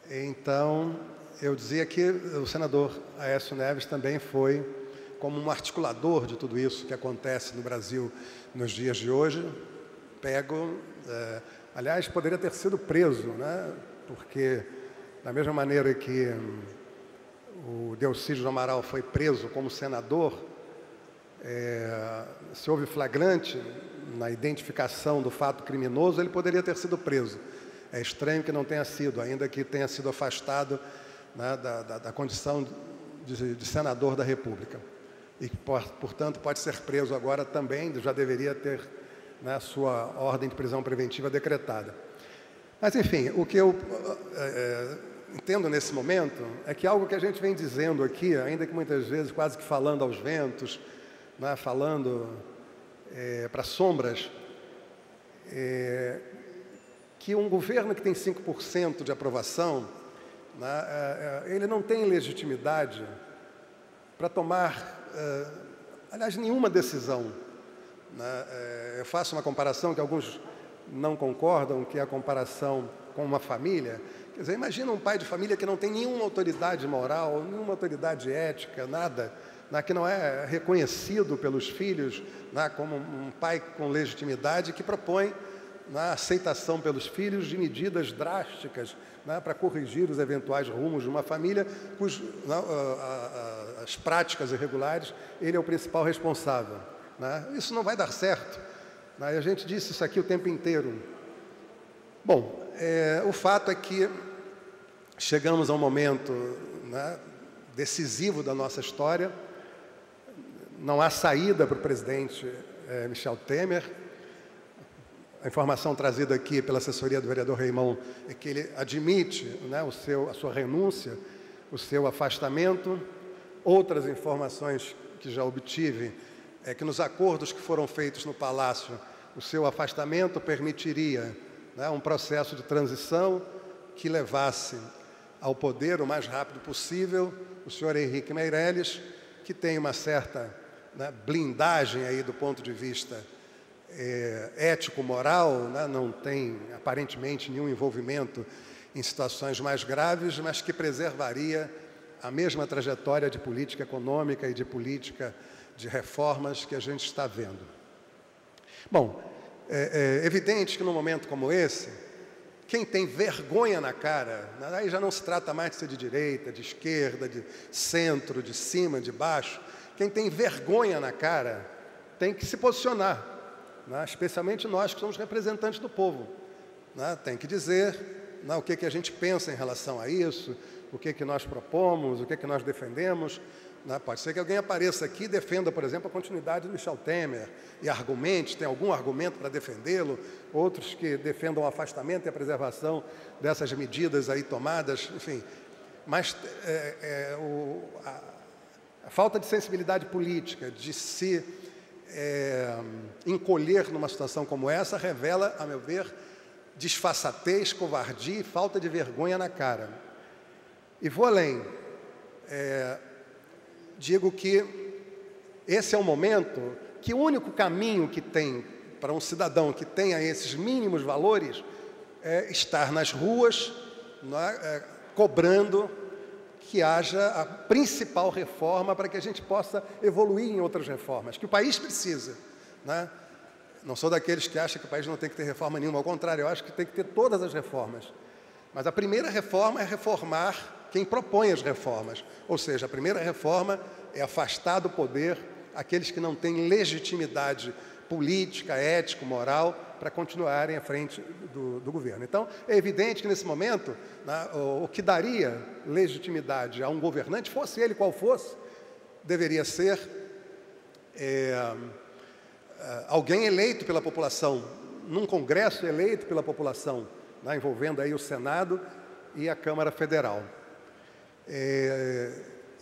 então eu dizia que o senador Aécio Neves também foi como um articulador de tudo isso que acontece no Brasil nos dias de hoje, pego, aliás, poderia ter sido preso, né? Porque da mesma maneira que o Delcídio do Amaral foi preso como senador, se houve flagrante na identificação do fato criminoso, ele poderia ter sido preso. É estranho que não tenha sido, ainda que tenha sido afastado, né, da condição de senador da República. E, portanto, pode ser preso agora também, já deveria ter, né, a sua ordem de prisão preventiva decretada. Mas, enfim, o que eu entendo nesse momento é que algo que a gente vem dizendo aqui, ainda que muitas vezes quase que falando aos ventos, né, falando para sombras, que um governo que tem 5% de aprovação, né, ele não tem legitimidade para tomar, aliás, nenhuma decisão. Né? Eu faço uma comparação que alguns não concordam, que é a comparação com uma família. Quer dizer, imagina um pai de família que não tem nenhuma autoridade moral, nenhuma autoridade ética, nada, né, que não é reconhecido pelos filhos, né, como um pai com legitimidade, que propõe na aceitação pelos filhos de medidas drásticas, né, para corrigir os eventuais rumos de uma família as práticas irregulares, ele é o principal responsável. Né? Isso não vai dar certo. Né? A gente disse isso aqui o tempo inteiro. Bom, o fato é que chegamos a um momento, né, decisivo da nossa história. Não há saída para o presidente Michel Temer. A informação trazida aqui pela assessoria do vereador Raimon é que ele admite, né, a sua renúncia, o seu afastamento. Outras informações que já obtive é que nos acordos que foram feitos no Palácio, o seu afastamento permitiria, né, um processo de transição que levasse ao poder o mais rápido possível o senhor Henrique Meirelles, que tem uma certa, né, blindagem aí do ponto de vista ético-moral, né, não tem aparentemente nenhum envolvimento em situações mais graves, mas que preservaria a mesma trajetória de política econômica e de política de reformas que a gente está vendo. Bom, é evidente que num momento como esse, quem tem vergonha na cara, aí já não se trata mais de ser de direita, de esquerda, de centro, de cima, de baixo, quem tem vergonha na cara tem que se posicionar. Né, especialmente nós que somos representantes do povo. Né, tem que dizer, né, o que a gente pensa em relação a isso, o que nós propomos, o que nós defendemos. Né, pode ser que alguém apareça aqui e defenda, por exemplo, a continuidade do Michel Temer e argumente, tem algum argumento para defendê-lo, outros que defendam o afastamento e a preservação dessas medidas aí tomadas, enfim. Mas a falta de sensibilidade política, de se encolher numa situação como essa, revela, a meu ver, desfaçatez, covardia e falta de vergonha na cara. E vou além. Digo que esse é um momento que o único caminho que tem para um cidadão que tenha esses mínimos valores é estar nas ruas, né, cobrando que haja a principal reforma para que a gente possa evoluir em outras reformas, que o país precisa. Né? Não sou daqueles que acham que o país não tem que ter reforma nenhuma, ao contrário, eu acho que tem que ter todas as reformas. Mas a primeira reforma é reformar quem propõe as reformas. Ou seja, a primeira reforma é afastar do poder aqueles que não têm legitimidade política, ético, moral, para continuarem à frente do governo. Então, é evidente que, nesse momento, né, o que daria legitimidade a um governante, fosse ele qual fosse, deveria ser alguém eleito pela população, num congresso eleito pela população, né, envolvendo aí o Senado e a Câmara Federal.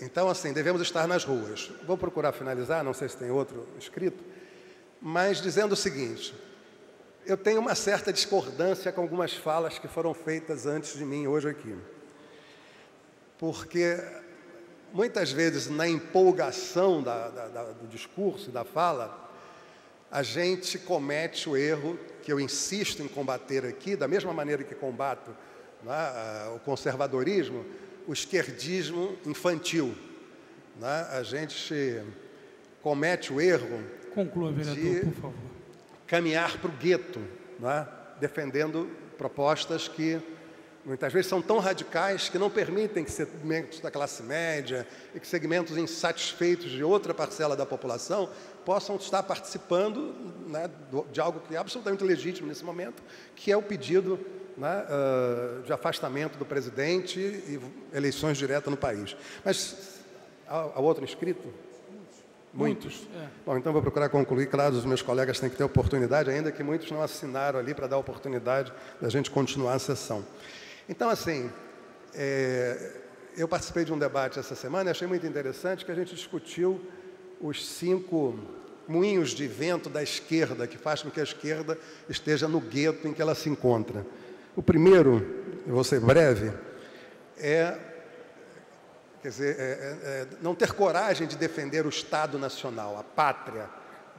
Então, assim, devemos estar nas ruas. Vou procurar finalizar, não sei se tem outro escrito, mas dizendo o seguinte: eu tenho uma certa discordância com algumas falas que foram feitas antes de mim hoje aqui. Porque, muitas vezes, na empolgação do discurso, da fala, a gente comete o erro que eu insisto em combater aqui, da mesma maneira que combato, né, o conservadorismo, o esquerdismo infantil. Né? A gente comete o erro. Conclua, vereador, por favor. Caminhar para o gueto, né? Defendendo propostas que muitas vezes são tão radicais que não permitem que segmentos da classe média e que segmentos insatisfeitos de outra parcela da população possam estar participando, né, de algo que é absolutamente legítimo nesse momento, que é o pedido, né, de afastamento do presidente e eleições diretas no país. Mas, há outro inscrito? Muitos. Bom, então vou procurar concluir. Claro, os meus colegas têm que ter oportunidade, ainda que muitos não assinaram ali para dar oportunidade da gente continuar a sessão. Então, assim, eu participei de um debate essa semana e achei muito interessante que a gente discutiu os 5 moinhos de vento da esquerda, que faz com que a esquerda esteja no gueto em que ela se encontra. O primeiro, eu vou ser breve, quer dizer, não ter coragem de defender o Estado Nacional, a pátria,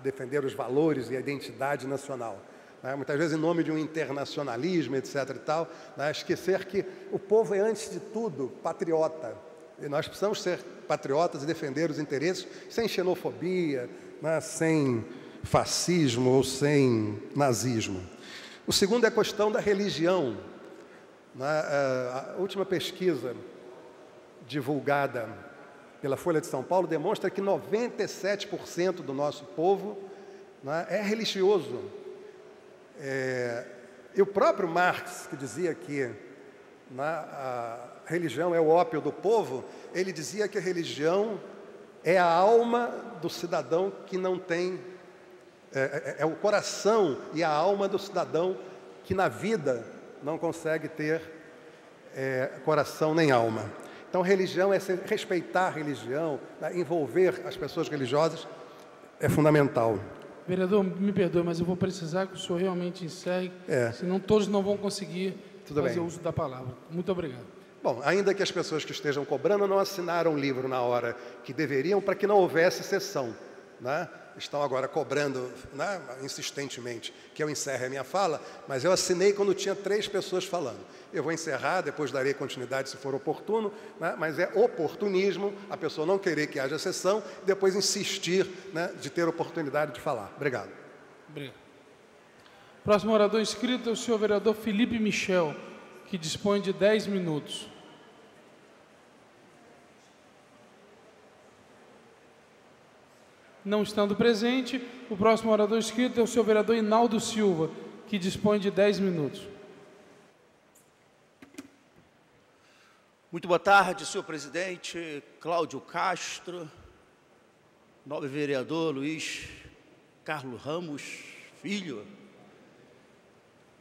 defender os valores e a identidade nacional. Né? Muitas vezes, em nome de um internacionalismo, etc. e tal, né? Esquecer que o povo é, antes de tudo, patriota. E nós precisamos ser patriotas e defender os interesses sem xenofobia, né? Sem fascismo ou sem nazismo. O segundo é a questão da religião. A última pesquisa divulgada pela Folha de São Paulo demonstra que 97% do nosso povo, né, é religioso. E o próprio Marx, que dizia que a religião é o ópio do povo, ele dizia que a religião é a alma do cidadão que não tem... É o coração e a alma do cidadão que na vida não consegue ter coração nem alma. Então, religião é respeitar a religião, né, envolver as pessoas religiosas, é fundamental. Vereador, me perdoe, mas eu vou precisar que o senhor realmente encerre, senão todos não vão conseguir fazer uso da palavra. Muito obrigado. Bom, ainda que as pessoas que estejam cobrando não assinaram o livro na hora que deveriam, para que não houvesse sessão, né? Estão agora cobrando, né, insistentemente que eu encerre a minha fala, mas eu assinei quando tinha 3 pessoas falando. Eu vou encerrar, depois darei continuidade se for oportuno, né, mas é oportunismo a pessoa não querer que haja sessão e depois insistir, né, de ter oportunidade de falar. Obrigado. Obrigado. Próximo orador inscrito é o senhor vereador Felipe Michel, que dispõe de 10 minutos. Não estando presente, o próximo orador inscrito é o senhor vereador Inaldo Silva, que dispõe de 10 minutos. Muito boa tarde, senhor presidente, Cláudio Castro, nobre vereador Luiz Carlos Ramos Filho,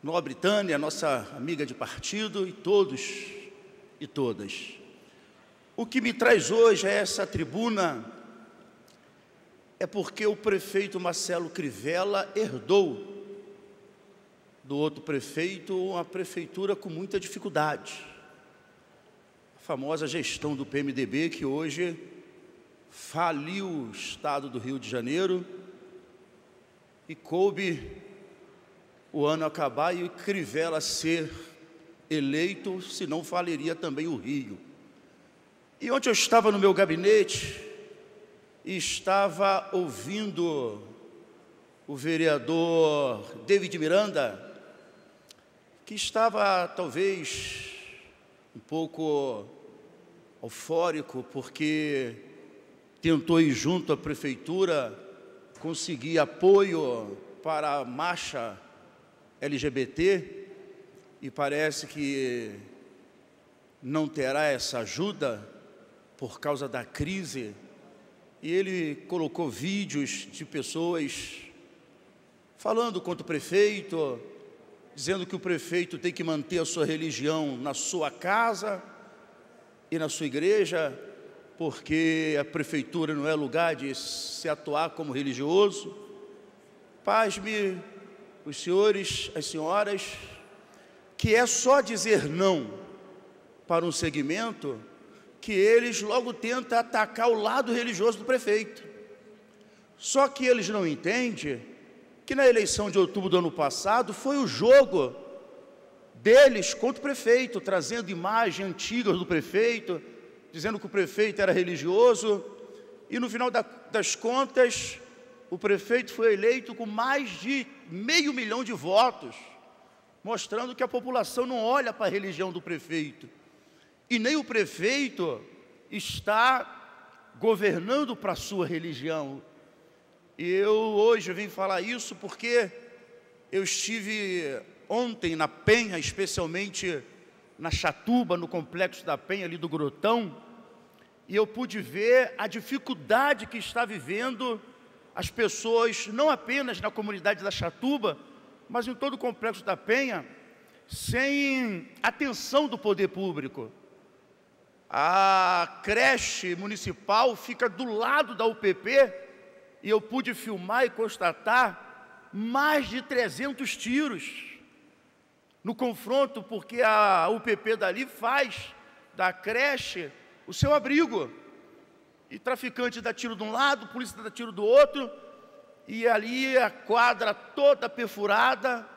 nobre Tânia, nossa amiga de partido, e todos e todas. O que me traz hoje a essa tribuna é porque o prefeito Marcelo Crivella herdou do outro prefeito uma prefeitura com muita dificuldade. A famosa gestão do PMDB, que hoje faliu o estado do Rio de Janeiro e coube o ano acabar e Crivella ser eleito, senão faliria também o Rio. E ontem eu estava no meu gabinete e estava ouvindo o vereador David Miranda, que estava talvez um pouco eufórico, porque tentou ir junto à prefeitura, conseguir apoio para a marcha LGBT, e parece que não terá essa ajuda por causa da crise. E ele colocou vídeos de pessoas falando contra o prefeito, dizendo que o prefeito tem que manter a sua religião na sua casa e na sua igreja, porque a prefeitura não é lugar de se atuar como religioso. Pasme, os senhores, as senhoras, que é só dizer não para um segmento que eles logo tentam atacar o lado religioso do prefeito. Só que eles não entendem que na eleição de outubro do ano passado foi o jogo deles contra o prefeito, trazendo imagens antigas do prefeito, dizendo que o prefeito era religioso, e no final das contas, o prefeito foi eleito com mais de 500 mil de votos, mostrando que a população não olha para a religião do prefeito. E nem o prefeito está governando para a sua religião. E eu hoje vim falar isso porque eu estive ontem na Penha, especialmente na Chatuba, no Complexo da Penha, ali do Grotão, e eu pude ver a dificuldade que está vivendo as pessoas, não apenas na comunidade da Chatuba, mas em todo o Complexo da Penha, sem atenção do poder público. A creche municipal fica do lado da UPP, e eu pude filmar e constatar mais de 300 tiros no confronto, porque a UPP dali faz da creche o seu abrigo. E traficante dá tiro de um lado, polícia dá tiro do outro, e ali a quadra toda perfurada,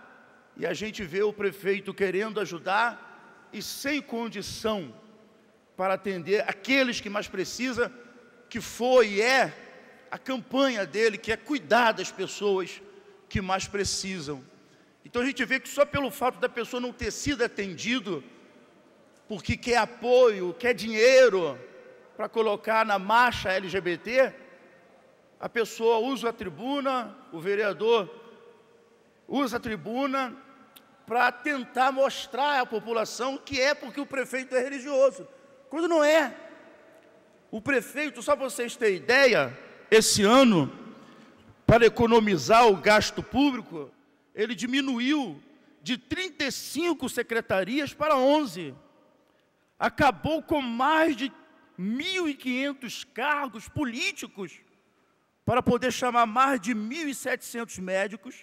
e a gente vê o prefeito querendo ajudar e sem condição para atender aqueles que mais precisam, que foi e é a campanha dele, que é cuidar das pessoas que mais precisam. Então a gente vê que só pelo fato da pessoa não ter sido atendido, porque quer apoio, quer dinheiro para colocar na marcha LGBT, a pessoa usa a tribuna, o vereador usa a tribuna para tentar mostrar à população que é porque o prefeito é religioso, quando não é. O prefeito, só para vocês terem ideia, esse ano, para economizar o gasto público, ele diminuiu de 35 secretarias para 11. Acabou com mais de 1.500 cargos políticos para poder chamar mais de 1.700 médicos,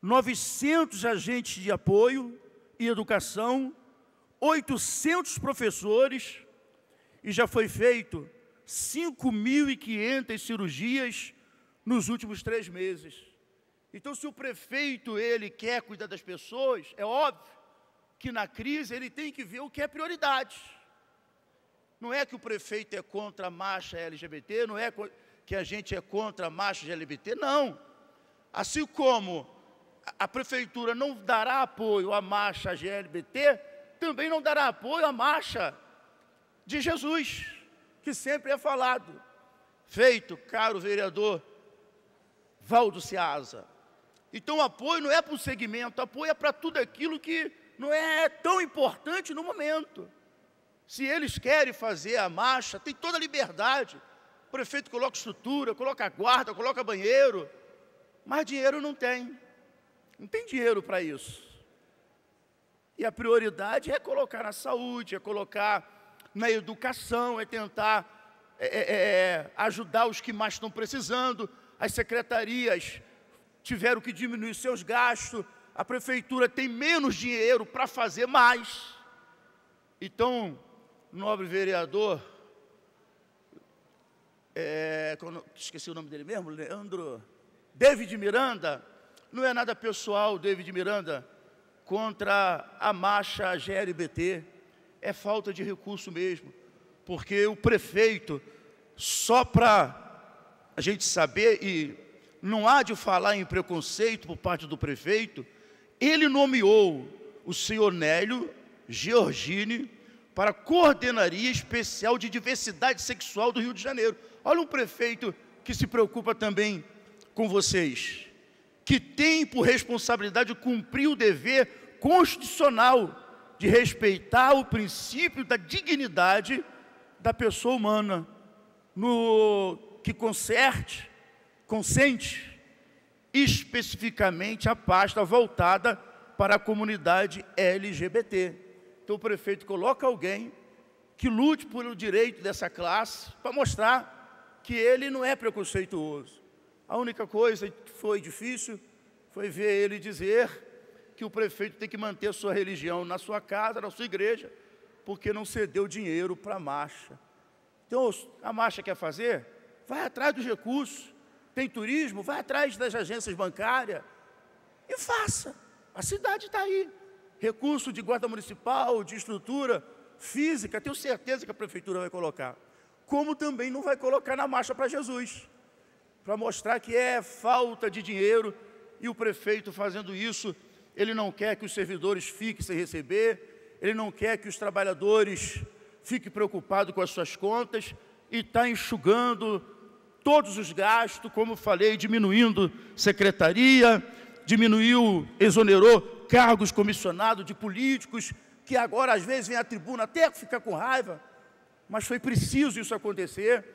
900 agentes de apoio e educação, 800 professores, e já foi feito 5.500 cirurgias nos últimos 3 meses. Então, se o prefeito, ele quer cuidar das pessoas, é óbvio que na crise ele tem que ver o que é prioridade. Não é que o prefeito é contra a marcha LGBT, não é que a gente é contra a marcha LGBT, não. Assim como a prefeitura não dará apoio à marcha LGBT, também não dará apoio à marcha de Jesus, que sempre é falado. Feito, caro vereador Valdo Ceasa. Então o apoio não é para o segmento, o apoio é para tudo aquilo que não é tão importante no momento. Se eles querem fazer a marcha, tem toda a liberdade. O prefeito coloca estrutura, coloca guarda, coloca banheiro, mas dinheiro não tem. Não tem dinheiro para isso. E a prioridade é colocar na saúde, é colocar na educação, é tentar ajudar os que mais estão precisando. As secretarias tiveram que diminuir seus gastos, a prefeitura tem menos dinheiro para fazer mais. Então, nobre vereador, esqueci o nome dele mesmo, David Miranda, não é nada pessoal, David Miranda, contra a marcha LGBT, é falta de recurso mesmo, porque o prefeito, só para a gente saber, e não há de falar em preconceito por parte do prefeito, ele nomeou o senhor Nélio Giorgini para Coordenaria Especial de Diversidade Sexual do Rio de Janeiro. Olha um prefeito que se preocupa também com vocês, que tem por responsabilidade cumprir o dever constitucional de respeitar o princípio da dignidade da pessoa humana, no que consente especificamente a pasta voltada para a comunidade LGBT. Então o prefeito coloca alguém que lute pelo direito dessa classe para mostrar que ele não é preconceituoso. A única coisa que foi difícil foi ver ele dizer que o prefeito tem que manter a sua religião na sua casa, na sua igreja, porque não cedeu dinheiro para a marcha. Então, a marcha quer fazer? Vai atrás dos recursos. Tem turismo? Vai atrás das agências bancárias e faça. A cidade está aí. Recurso de guarda municipal, de estrutura física, tenho certeza que a prefeitura vai colocar. Como também não vai colocar na marcha para Jesus, para mostrar que é falta de dinheiro, e o prefeito fazendo isso, ele não quer que os servidores fiquem sem receber, ele não quer que os trabalhadores fiquem preocupados com as suas contas, e está enxugando todos os gastos, como falei, diminuindo secretaria, exonerou cargos comissionados de políticos, que agora às vezes vem à tribuna até ficar com raiva. mas foi preciso isso acontecer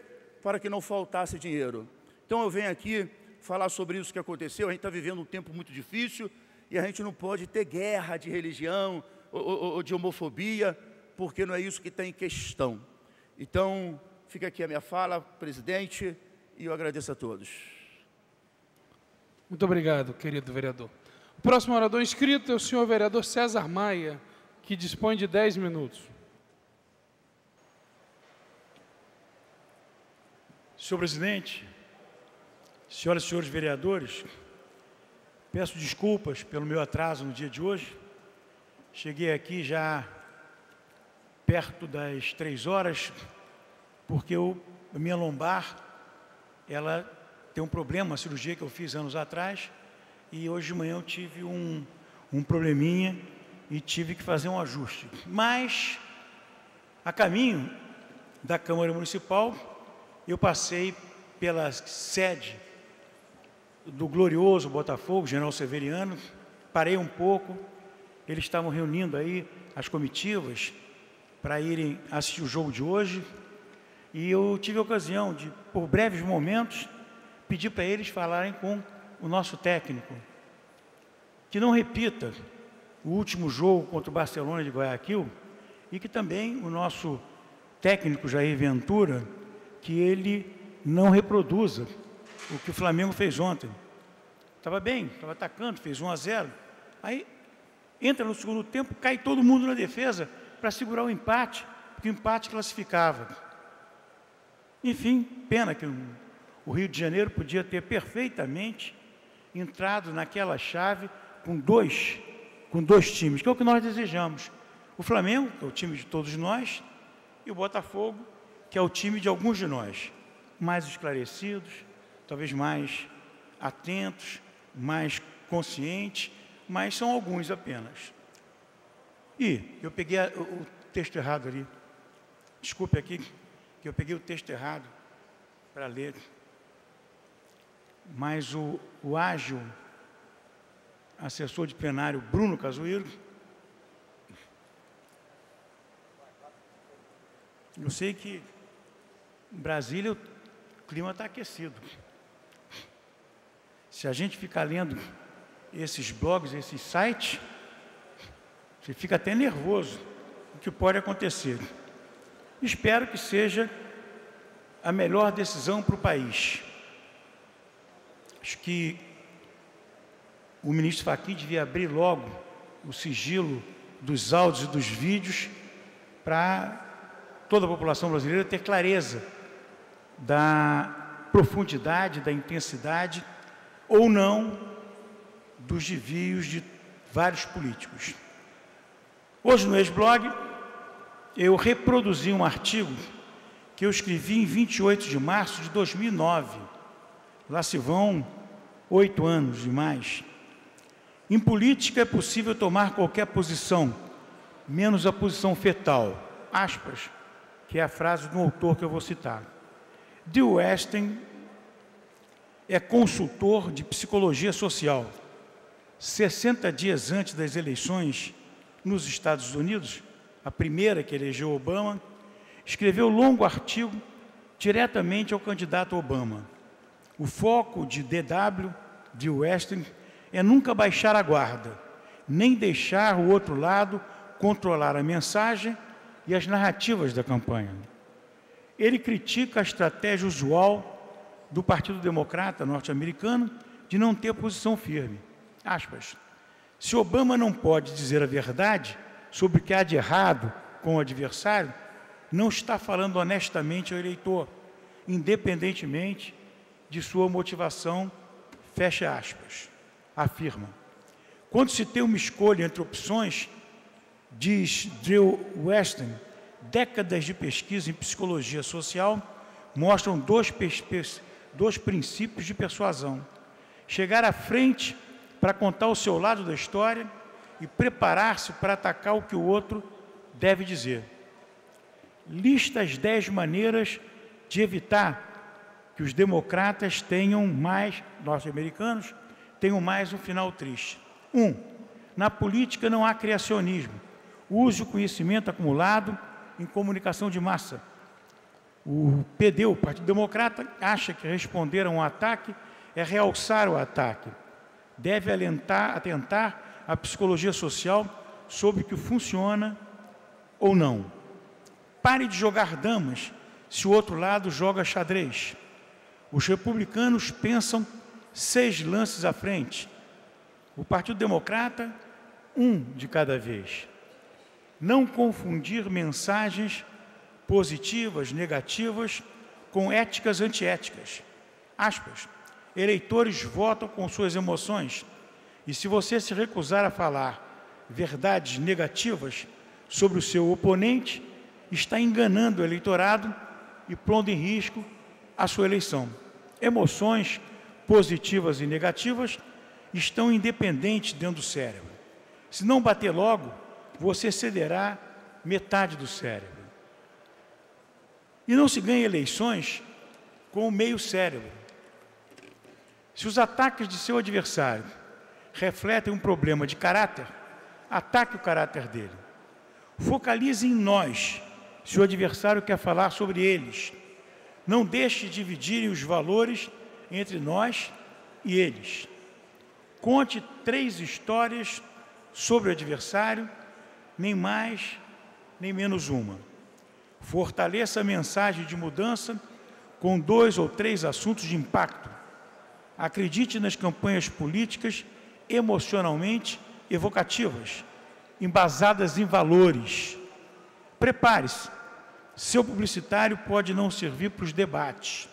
para que não faltasse dinheiro. Então eu venho aqui falar sobre isso que aconteceu. A gente está vivendo um tempo muito difícil e a gente não pode ter guerra de religião ou de homofobia, porque não é isso que está em questão. Então, fica aqui a minha fala, presidente, e eu agradeço a todos. Muito obrigado, querido vereador. O próximo orador inscrito é o senhor vereador César Maia, que dispõe de 10 minutos. Senhor presidente, senhoras e senhores vereadores, peço desculpas pelo meu atraso no dia de hoje. Cheguei aqui já perto das 3 horas, porque a minha lombar, ela tem um problema, uma cirurgia que eu fiz anos atrás, e hoje de manhã eu tive um probleminha e tive que fazer um ajuste. Mas, a caminho da Câmara Municipal, eu passei pela sede do glorioso Botafogo, General Severiano, parei um pouco, eles estavam reunindo aí as comitivas para irem assistir o jogo de hoje, e eu tive a ocasião de, por breves momentos, pedir para eles falarem com o nosso técnico, que não repita o último jogo contra o Barcelona de Guayaquil, e que também o nosso técnico Jair Ventura, que ele não reproduza o que o Flamengo fez ontem. Estava bem, estava atacando, fez 1-0. Aí, entra no segundo tempo, cai todo mundo na defesa para segurar o empate, porque o empate classificava. Enfim, pena que o Rio de Janeiro podia ter perfeitamente entrado naquela chave com dois times, que é o que nós desejamos. O Flamengo, que é o time de todos nós, e o Botafogo, que é o time de alguns de nós, mais esclarecidos, talvez mais atentos, mais conscientes, mas são alguns apenas. E eu peguei o texto errado ali. Desculpe aqui, que eu peguei o texto errado para ler. Mas o ágil assessor de plenário Bruno Cazuíro, eu sei que em Brasília o clima está aquecido. Se a gente ficar lendo esses blogs, esses sites, você fica até nervoso o que pode acontecer. Espero que seja a melhor decisão para o país. Acho que o ministro Fachin devia abrir logo o sigilo dos áudios e dos vídeos para toda a população brasileira ter clareza da profundidade, da intensidade ou não dos desvios de vários políticos. Hoje no ex-blog eu reproduzi um artigo que eu escrevi em 28 de março de 2009. Lá se vão 8 anos e mais. Em política é possível tomar qualquer posição, menos a posição fetal, aspas, que é a frase do autor que eu vou citar. Dale Westen é consultor de psicologia social. 60 dias antes das eleições nos Estados Unidos, a primeira que elegeu Obama, escreveu um longo artigo diretamente ao candidato Obama. O foco de Dale Westen é nunca baixar a guarda, nem deixar o outro lado controlar a mensagem e as narrativas da campanha. Ele critica a estratégia usual do Partido Democrata norte-americano de não ter posição firme. Aspas, se Obama não pode dizer a verdade sobre o que há de errado com o adversário, não está falando honestamente ao eleitor, independentemente de sua motivação, fecha aspas, afirma. Quando se tem uma escolha entre opções, diz Dale Westen, décadas de pesquisa em psicologia social mostram dois princípios de persuasão. Chegar à frente para contar o seu lado da história e preparar-se para atacar o que o outro deve dizer. Lista as 10 maneiras de evitar que os democratas tenham mais, norte-americanos, tenham mais um final triste. 1. Na política não há criacionismo. Use o conhecimento acumulado em comunicação de massa O PD, o Partido Democrata, acha que responder a um ataque é realçar o ataque. Deve atentar à psicologia social sobre o que funciona ou não. Pare de jogar damas se o outro lado joga xadrez. Os republicanos pensam 6 lances à frente. O Partido Democrata, 1 de cada vez. Não confundir mensagens positivas, negativas, com éticas antiéticas. Aspas. Eleitores votam com suas emoções. E se você se recusar a falar verdades negativas sobre o seu oponente, está enganando o eleitorado e pondo em risco a sua eleição. Emoções positivas e negativas estão independentes dentro do cérebro. Se não bater logo, você cederá metade do cérebro. E não se ganha eleições com o meio cérebro. Se os ataques de seu adversário refletem um problema de caráter, ataque o caráter dele. Focalize em nós, se o adversário quer falar sobre eles. Não deixe de dividirem os valores entre nós e eles. Conte 3 histórias sobre o adversário, nem mais, nem menos uma. Fortaleça a mensagem de mudança com 2 ou 3 assuntos de impacto. Acredite nas campanhas políticas emocionalmente evocativas, embasadas em valores. Prepare-se. Seu publicitário pode não servir para os debates.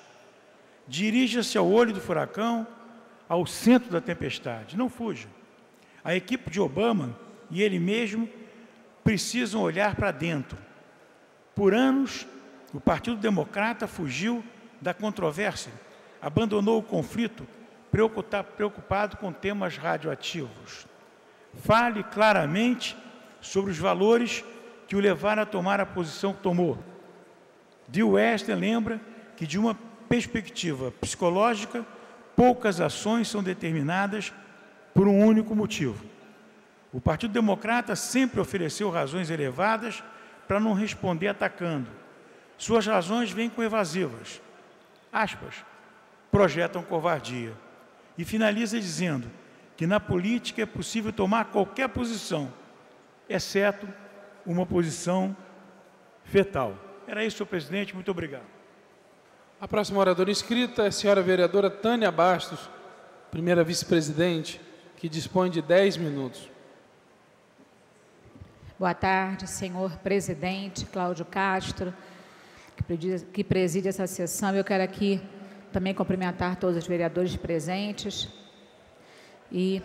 Dirija-se ao olho do furacão, ao centro da tempestade. Não fuja. A equipe de Obama e ele mesmo precisam olhar para dentro. Por anos, o Partido Democrata fugiu da controvérsia, abandonou o conflito, preocupado com temas radioativos. Fale claramente sobre os valores que o levaram a tomar a posição que tomou. Bill Weston lembra que, de uma perspectiva psicológica, poucas ações são determinadas por um único motivo. O Partido Democrata sempre ofereceu razões elevadas para não responder atacando. Suas razões vêm com evasivas. Aspas, projetam covardia. E finaliza dizendo que na política é possível tomar qualquer posição, exceto uma posição fetal. Era isso, senhor presidente. Muito obrigado. A próxima oradora inscrita é a senhora vereadora Tânia Bastos, primeira vice-presidente, que dispõe de 10 minutos. Boa tarde, senhor presidente Cláudio Castro, que preside essa sessão. Eu quero aqui também cumprimentar todos os vereadores presentes e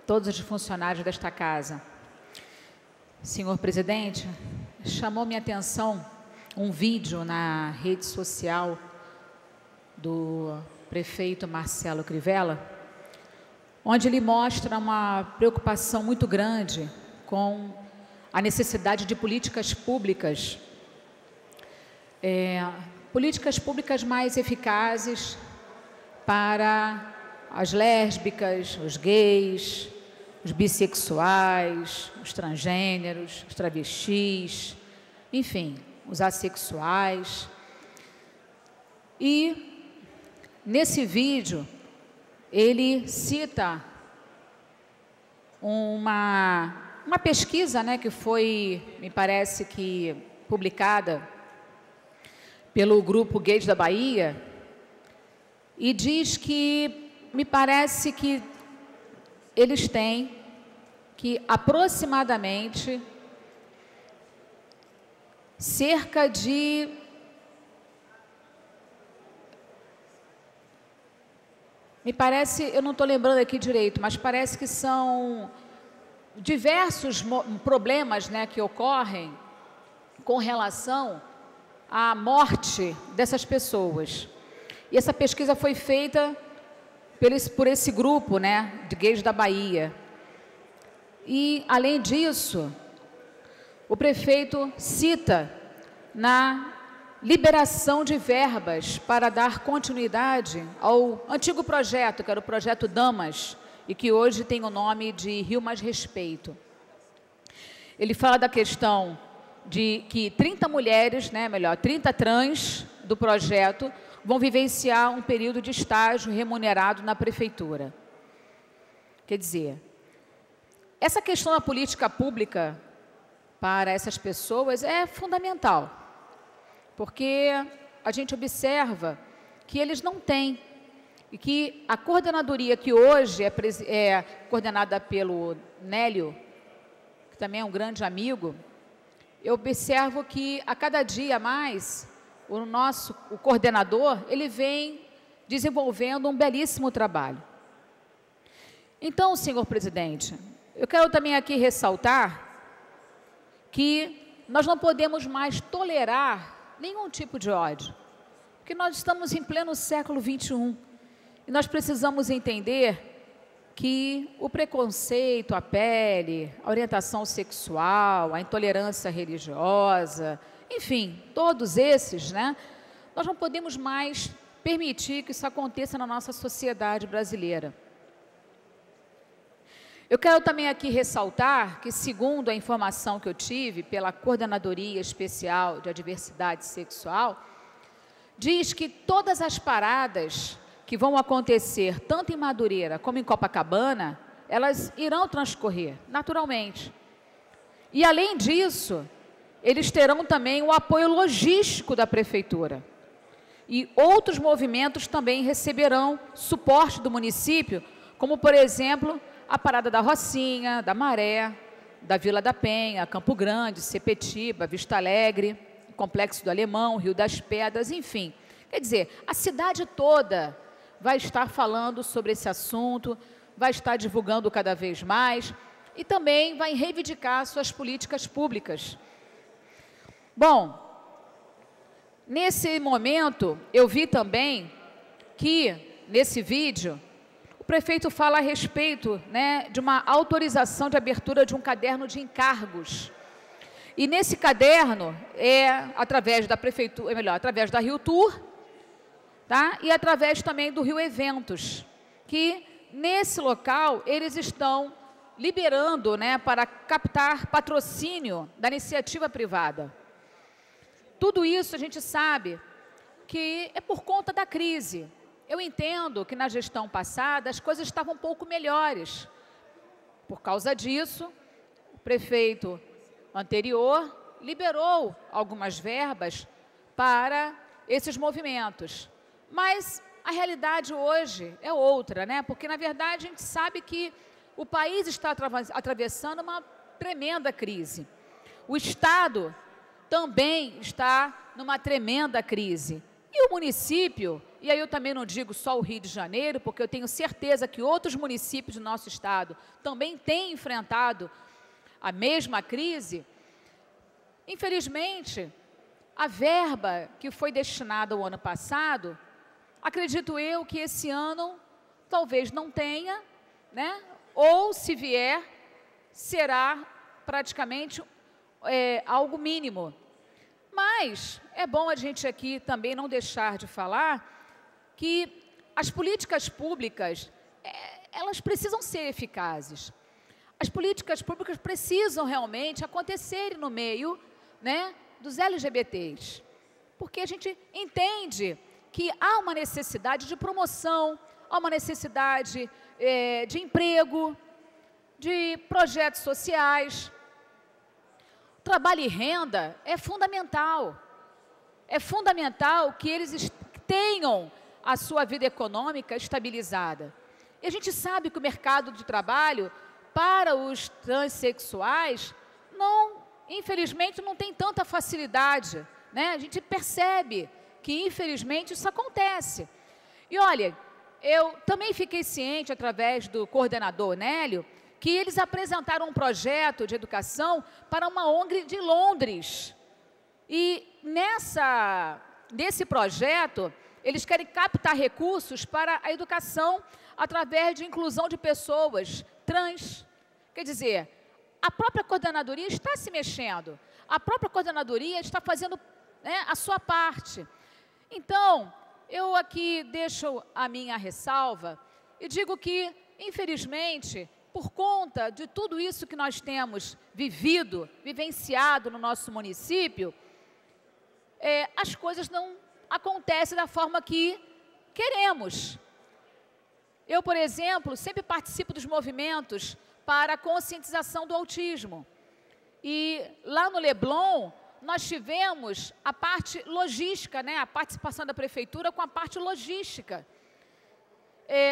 todos os funcionários desta casa. Senhor presidente, chamou minha atenção um vídeo na rede social do prefeito Marcelo Crivella, onde ele mostra uma preocupação muito grande com a necessidade de políticas públicas, mais eficazes para as lésbicas, os gays, os bissexuais, os transgêneros, os travestis, enfim, os assexuais. E, nesse vídeo, ele cita uma pesquisa, né, que foi, me parece que, publicada pelo Grupo Gays da Bahia, e diz que, me parece que eles têm que aproximadamente cerca de eu não estou lembrando aqui direito, mas parece que são diversos problemas, né, que ocorrem com relação à morte dessas pessoas. E essa pesquisa foi feita por esse grupo, né, de gays da Bahia. E, além disso, o prefeito cita na liberação de verbas para dar continuidade ao antigo projeto, que era o projeto Damas, e que hoje tem o nome de Rio Mais Respeito. Ele fala da questão de que 30 mulheres, 30 trans do projeto vão vivenciar um período de estágio remunerado na prefeitura. Quer dizer, essa questão da política pública para essas pessoas é fundamental, porque a gente observa que eles não têm, e que a coordenadoria que hoje é coordenada pelo Nélio, que também é um grande amigo, eu observo que a cada dia mais o coordenador, ele vem desenvolvendo um belíssimo trabalho. Então, senhor presidente, eu quero também aqui ressaltar que nós não podemos mais tolerar nenhum tipo de ódio, porque nós estamos em pleno século XXI e nós precisamos entender que o preconceito à pele, a orientação sexual, a intolerância religiosa, enfim, todos esses, nós não podemos mais permitir que isso aconteça na nossa sociedade brasileira. Eu quero também aqui ressaltar que, segundo a informação que eu tive pela Coordenadoria Especial de Diversidade Sexual, diz que todas as paradas que vão acontecer, tanto em Madureira como em Copacabana, elas irão transcorrer naturalmente. E, além disso, eles terão também o apoio logístico da prefeitura. E outros movimentos também receberão suporte do município, como, por exemplo, a Parada da Rocinha, da Maré, da Vila da Penha, Campo Grande, Sepetiba, Vista Alegre, Complexo do Alemão, Rio das Pedras, enfim. Quer dizer, a cidade toda vai estar falando sobre esse assunto, vai estar divulgando cada vez mais e também vai reivindicar suas políticas públicas. Bom, nesse momento, eu vi também que, nesse vídeo, o prefeito fala a respeito de uma autorização de abertura de um caderno de encargos. E nesse caderno através da prefeitura, através da Rio Tour, e através também do Rio Eventos, que nesse local eles estão liberando para captar patrocínio da iniciativa privada. Tudo isso a gente sabe que é por conta da crise. Eu entendo que na gestão passada as coisas estavam um pouco melhores. Por causa disso, o prefeito anterior liberou algumas verbas para esses movimentos. Mas a realidade hoje é outra, porque na verdade a gente sabe que o país está atravessando uma tremenda crise. O Estado também está numa tremenda crise. E o município, e aí eu também não digo só o Rio de Janeiro, porque eu tenho certeza que outros municípios do nosso estado também têm enfrentado a mesma crise. Infelizmente, a verba que foi destinada ao ano passado, acredito eu que esse ano talvez não tenha, ou se vier, será praticamente algo mínimo. Mas é bom a gente aqui também não deixar de falar que as políticas públicas, elas precisam ser eficazes. As políticas públicas precisam realmente acontecerem no meio dos LGBTs, porque a gente entende que há uma necessidade de promoção, há uma necessidade de emprego, de projetos sociais. Trabalho e renda é fundamental. É fundamental que eles tenham a sua vida econômica estabilizada. E a gente sabe que o mercado de trabalho para os transexuais, infelizmente, não tem tanta facilidade. A gente percebe que, infelizmente, isso acontece. E, olha, eu também fiquei ciente, através do coordenador Nélio, que eles apresentaram um projeto de educação para uma ONG de Londres. E nesse projeto, eles querem captar recursos para a educação através de inclusão de pessoas trans. Quer dizer, a própria coordenadoria está se mexendo, a própria coordenadoria está fazendo a sua parte. Então, eu aqui deixo a minha ressalva e digo que, infelizmente, por conta de tudo isso que nós temos vivenciado no nosso município, as coisas não acontecem da forma que queremos. Eu, por exemplo, sempre participo dos movimentos para a conscientização do autismo. E lá no Leblon, nós tivemos a parte logística, né, a participação da prefeitura com a parte logística.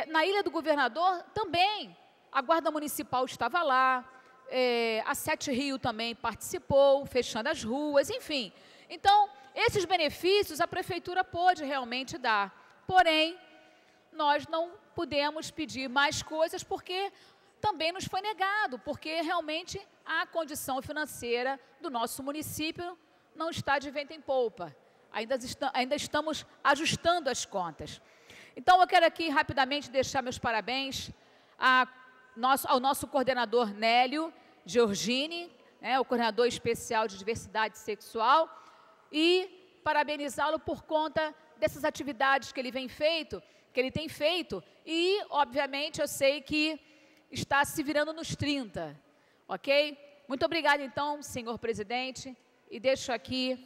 Na Ilha do Governador, também, a Guarda Municipal estava lá, a Sete Rio também participou, fechando as ruas, enfim. Então, esses benefícios a prefeitura pôde realmente dar. Porém, nós não pudemos pedir mais coisas porque também nos foi negado, porque realmente a condição financeira do nosso município não está de vento em polpa. Ainda estamos ajustando as contas. Então, eu quero aqui rapidamente deixar meus parabéns ao nosso coordenador Nélio Giorgini, o coordenador especial de diversidade sexual, e parabenizá-lo por conta dessas atividades que ele tem feito, e, obviamente, eu sei que está se virando nos 30, ok? Muito obrigada, então, senhor presidente, e deixo aqui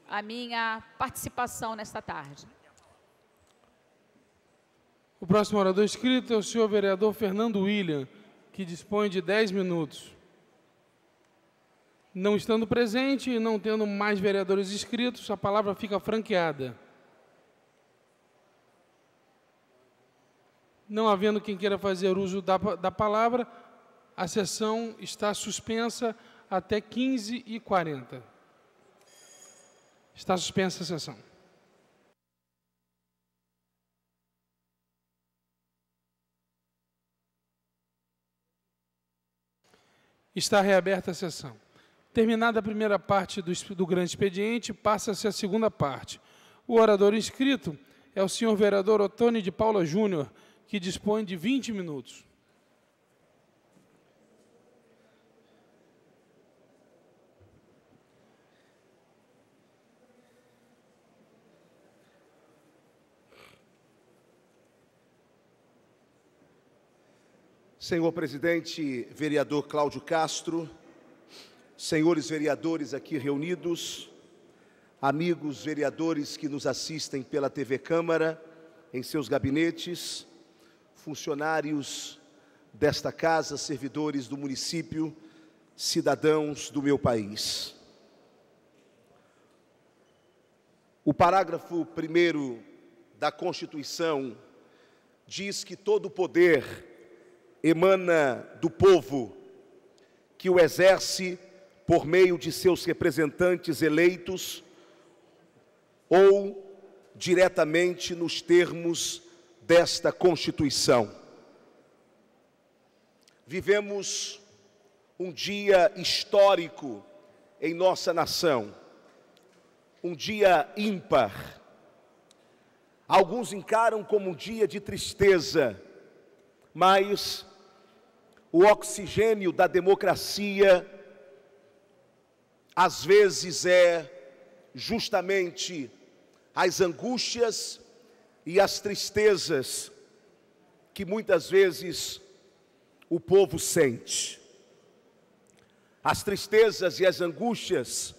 a minha participação nesta tarde. O próximo orador inscrito é o senhor vereador Fernando William, que dispõe de 10 minutos. Não estando presente e não tendo mais vereadores inscritos, a palavra fica franqueada. Não havendo quem queira fazer uso da palavra, a sessão está suspensa até 15h40. Está suspensa a sessão. Está reaberta a sessão. Terminada a primeira parte do grande expediente, passa-se a segunda parte. O orador inscrito é o senhor vereador Otônio de Paula Júnior, que dispõe de 20 minutos. Senhor presidente, vereador Cláudio Castro, senhores vereadores aqui reunidos, amigos vereadores que nos assistem pela TV Câmara, em seus gabinetes, funcionários desta casa, servidores do município, cidadãos do meu país. O parágrafo 1º da Constituição diz que todo poder emana do povo, que o exerce por meio de seus representantes eleitos ou diretamente nos termos desta Constituição. Vivemos um dia histórico em nossa nação, um dia ímpar. Alguns encaram como um dia de tristeza, mas o oxigênio da democracia, às vezes, é justamente as angústias e as tristezas que muitas vezes o povo sente. As tristezas e as angústias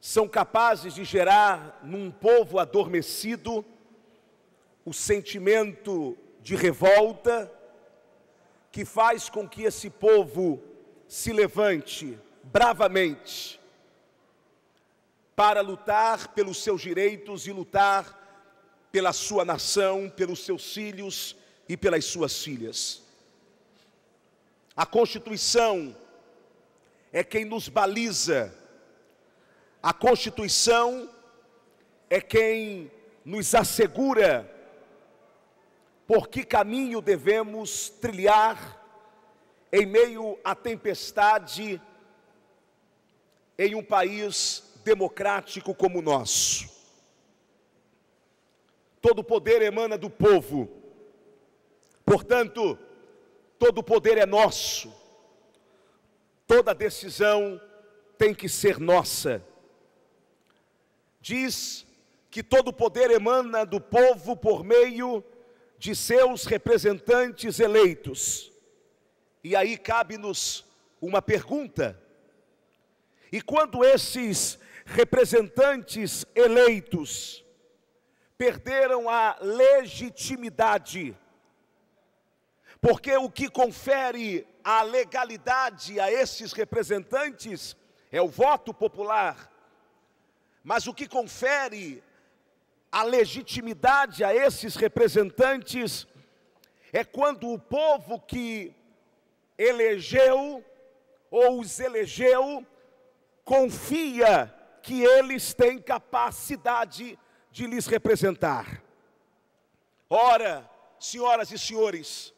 são capazes de gerar num povo adormecido o sentimento de revolta, que faz com que esse povo se levante bravamente para lutar pelos seus direitos e lutar pela sua nação, pelos seus filhos e pelas suas filhas. A Constituição é quem nos baliza, a Constituição é quem nos assegura por que caminho devemos trilhar em meio à tempestade em um país democrático como o nosso. Todo poder emana do povo, portanto, todo poder é nosso, toda decisão tem que ser nossa. Diz que todo poder emana do povo por meio de seus representantes eleitos, E aí cabe-nos uma pergunta. E quando esses representantes eleitos perderam a legitimidade, porque o que confere a legalidade a esses representantes é o voto popular, mas o que confere a legitimidade a esses representantes é quando o povo que elegeu ou os elegeu confia que eles têm capacidade de lhes representar. Ora, senhoras e senhores,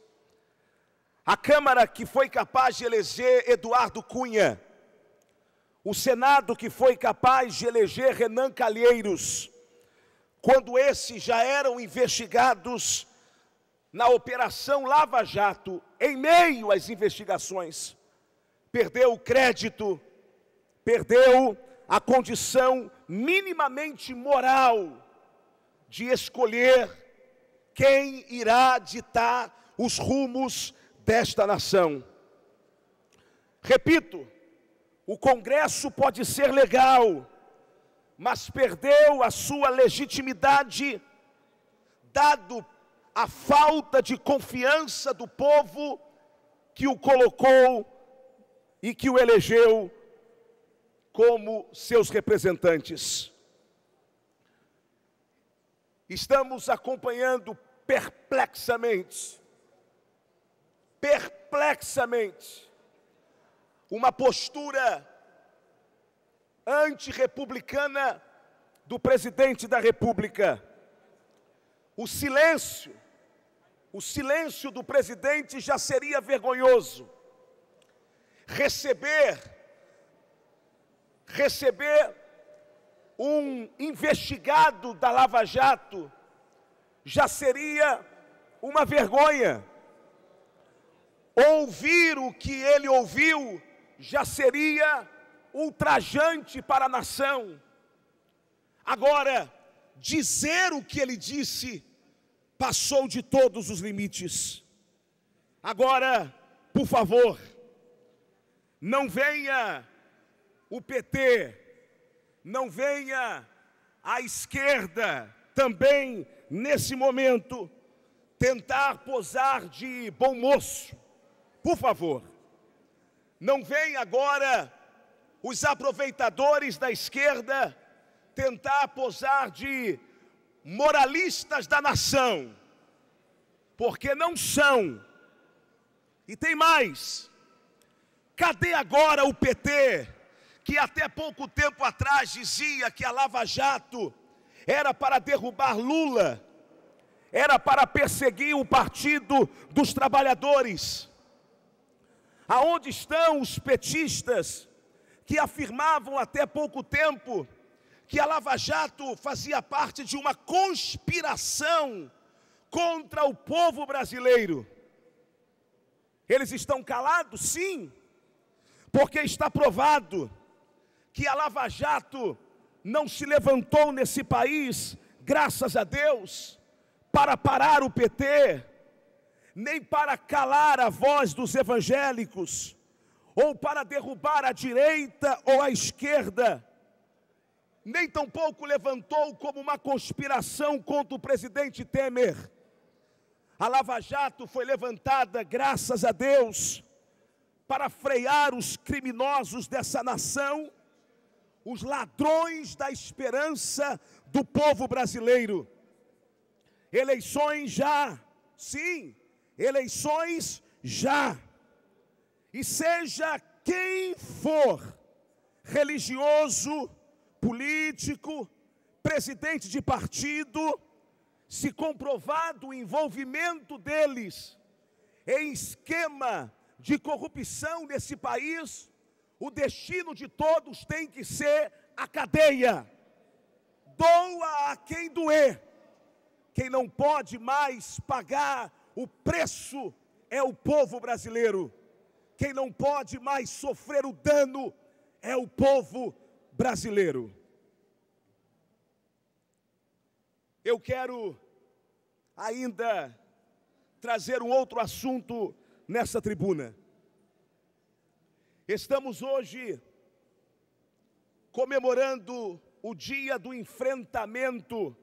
a Câmara que foi capaz de eleger Eduardo Cunha, o Senado que foi capaz de eleger Renan Calheiros, quando esses já eram investigados na Operação Lava Jato, em meio às investigações, perdeu o crédito, perdeu a condição minimamente moral de escolher quem irá ditar os rumos desta nação. Repito, o Congresso pode ser legal, mas perdeu a sua legitimidade, dado a falta de confiança do povo que o colocou e que o elegeu como seus representantes. Estamos acompanhando perplexamente, uma postura antirrepublicana do presidente da República. O silêncio do presidente já seria vergonhoso. Receber um investigado da Lava Jato já seria uma vergonha. Ouvir o que ele ouviu já seria ultrajante para a nação. Agora, dizer o que ele disse passou de todos os limites. Agora, por favor, não venha o PT, não venha a esquerda também nesse momento tentar posar de bom moço. Por favor, não venha agora os aproveitadores da esquerda tentar posar de moralistas da nação, porque não são. E tem mais, cadê agora o PT, que até pouco tempo atrás dizia que a Lava Jato era para derrubar Lula, era para perseguir o Partido dos Trabalhadores? Aonde estão os petistas que afirmavam até pouco tempo que a Lava Jato fazia parte de uma conspiração contra o povo brasileiro? Eles estão calados? Sim, porque está provado que a Lava Jato não se levantou nesse país, graças a Deus, para parar o PT, nem para calar a voz dos evangélicos, ou para derrubar a direita ou a esquerda, nem tampouco levantou como uma conspiração contra o presidente Temer. A Lava Jato foi levantada, graças a Deus, para frear os criminosos dessa nação, os ladrões da esperança do povo brasileiro. Eleições já, sim, eleições já. E seja quem for, religioso, político, presidente de partido, se comprovado o envolvimento deles em esquema de corrupção nesse país, o destino de todos tem que ser a cadeia. Doa a quem doer. Quem não pode mais pagar o preço é o povo brasileiro. Quem não pode mais sofrer o dano é o povo brasileiro. Eu quero ainda trazer um outro assunto nessa tribuna. Estamos hoje comemorando o dia do enfrentamento,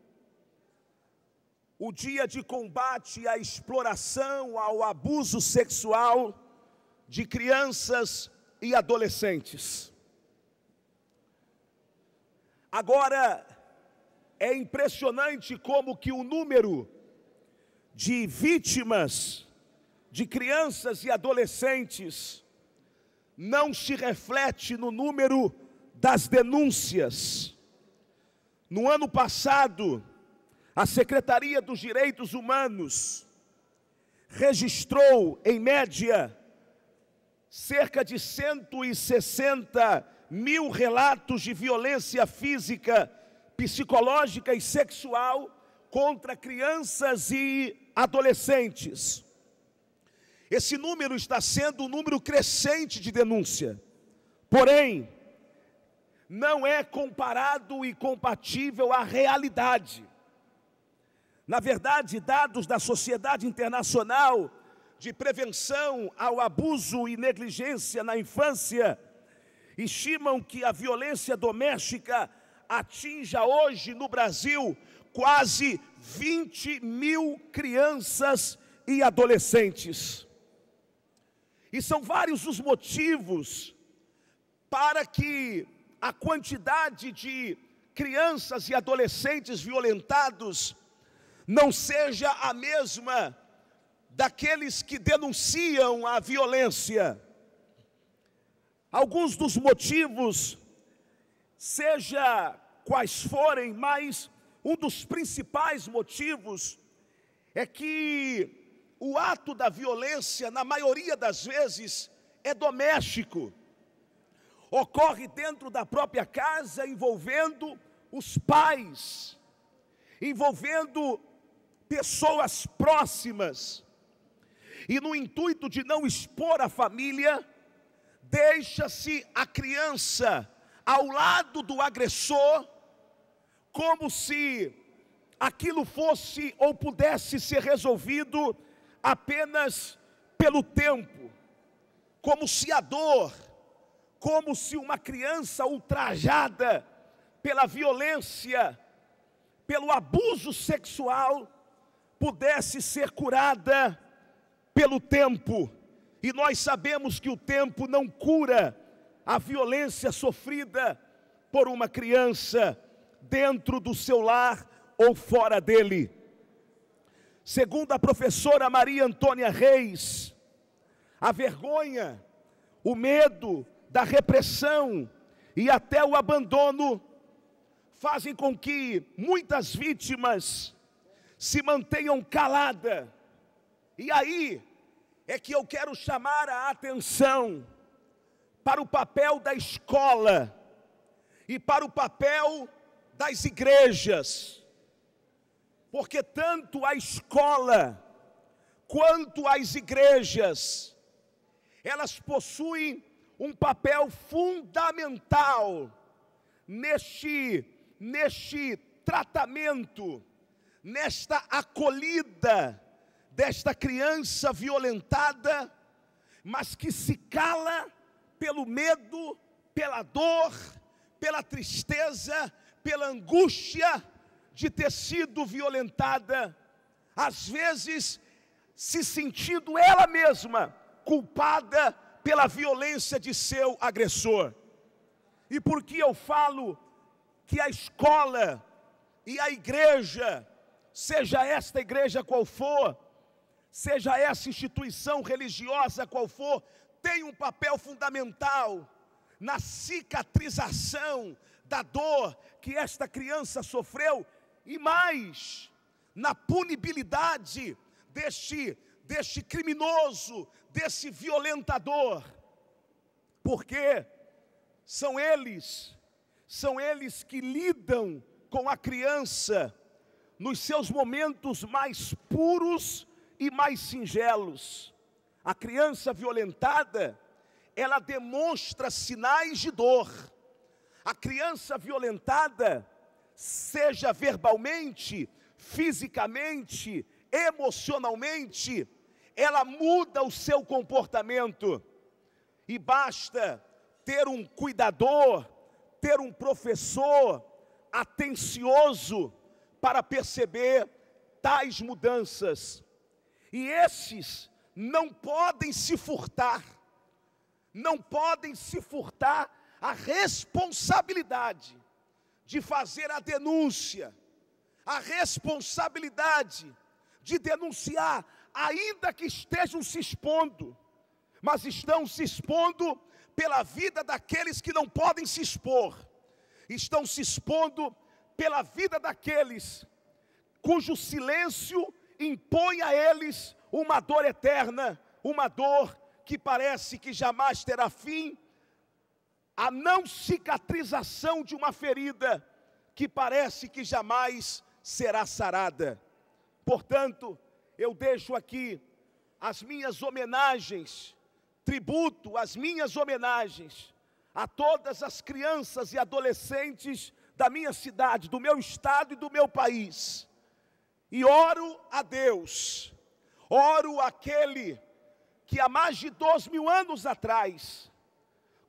o dia de combate à exploração, ao abuso sexual de crianças e adolescentes. Agora, é impressionante como que o número de vítimas de crianças e adolescentes não se reflete no número das denúncias. No ano passado, a Secretaria dos Direitos Humanos registrou, em média, cerca de 160 mil relatos de violência física, psicológica e sexual contra crianças e adolescentes. Esse número está sendo um número crescente de denúncia, porém, não é comparado e compatível à realidade. Na verdade, dados da Sociedade Internacional de Prevenção ao Abuso e Negligência na Infância estimam que a violência doméstica atinja hoje no Brasil quase 20 mil crianças e adolescentes. E são vários os motivos para que a quantidade de crianças e adolescentes violentados não seja a mesma daqueles que denunciam a violência. Alguns dos motivos, seja quais forem, mas um dos principais motivos é que o ato da violência, na maioria das vezes, é doméstico. Ocorre dentro da própria casa, envolvendo os pais, envolvendo pessoas próximas. E no intuito de não expor a família, deixa-se a criança ao lado do agressor, como se aquilo fosse ou pudesse ser resolvido apenas pelo tempo, como se a dor, como se uma criança ultrajada pela violência, pelo abuso sexual, pudesse ser curada pelo tempo. E nós sabemos que o tempo não cura a violência sofrida por uma criança dentro do seu lar ou fora dele. Segundo a professora Maria Antônia Reis, a vergonha, o medo da repressão e até o abandono fazem com que muitas vítimas se mantenham caladas. E aí é que eu quero chamar a atenção para o papel da escola e para o papel das igrejas. Porque tanto a escola quanto as igrejas, elas possuem um papel fundamental neste tratamento, nesta acolhida desta criança violentada, mas que se cala pelo medo, pela dor, pela tristeza, pela angústia de ter sido violentada, às vezes se sentindo ela mesma culpada pela violência de seu agressor. E por que eu falo que a escola e a igreja, seja esta igreja qual for, seja essa instituição religiosa qual for, tem um papel fundamental na cicatrização da dor que esta criança sofreu e mais, na punibilidade deste criminoso, desse violentador. Porque são eles que lidam com a criança nos seus momentos mais puros e mais singelos. A criança violentada, ela demonstra sinais de dor. A criança violentada, seja verbalmente, fisicamente, emocionalmente, ela muda o seu comportamento. E basta ter um cuidador, ter um professor atencioso para perceber tais mudanças. E esses não podem se furtar, a responsabilidade de fazer a denúncia, a responsabilidade de denunciar, ainda que estejam se expondo, mas estão se expondo pela vida daqueles que não podem se expor, estão se expondo pela vida daqueles cujo silêncio impõe a eles uma dor eterna, uma dor que parece que jamais terá fim, a não cicatrização de uma ferida que parece que jamais será sarada. Portanto, eu deixo aqui as minhas homenagens, tributo as minhas homenagens a todas as crianças e adolescentes da minha cidade, do meu estado e do meu país. E oro a Deus, oro aquele que há mais de 2000 anos atrás,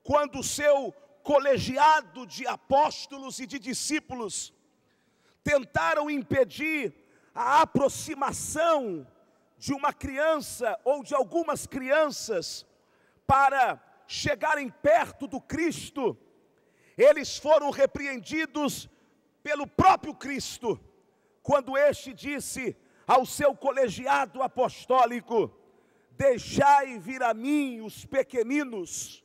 quando o seu colegiado de apóstolos e de discípulos tentaram impedir a aproximação de uma criança ou de algumas crianças para chegarem perto do Cristo, eles foram repreendidos pelo próprio Cristo, quando este disse ao seu colegiado apostólico: deixai vir a mim os pequeninos,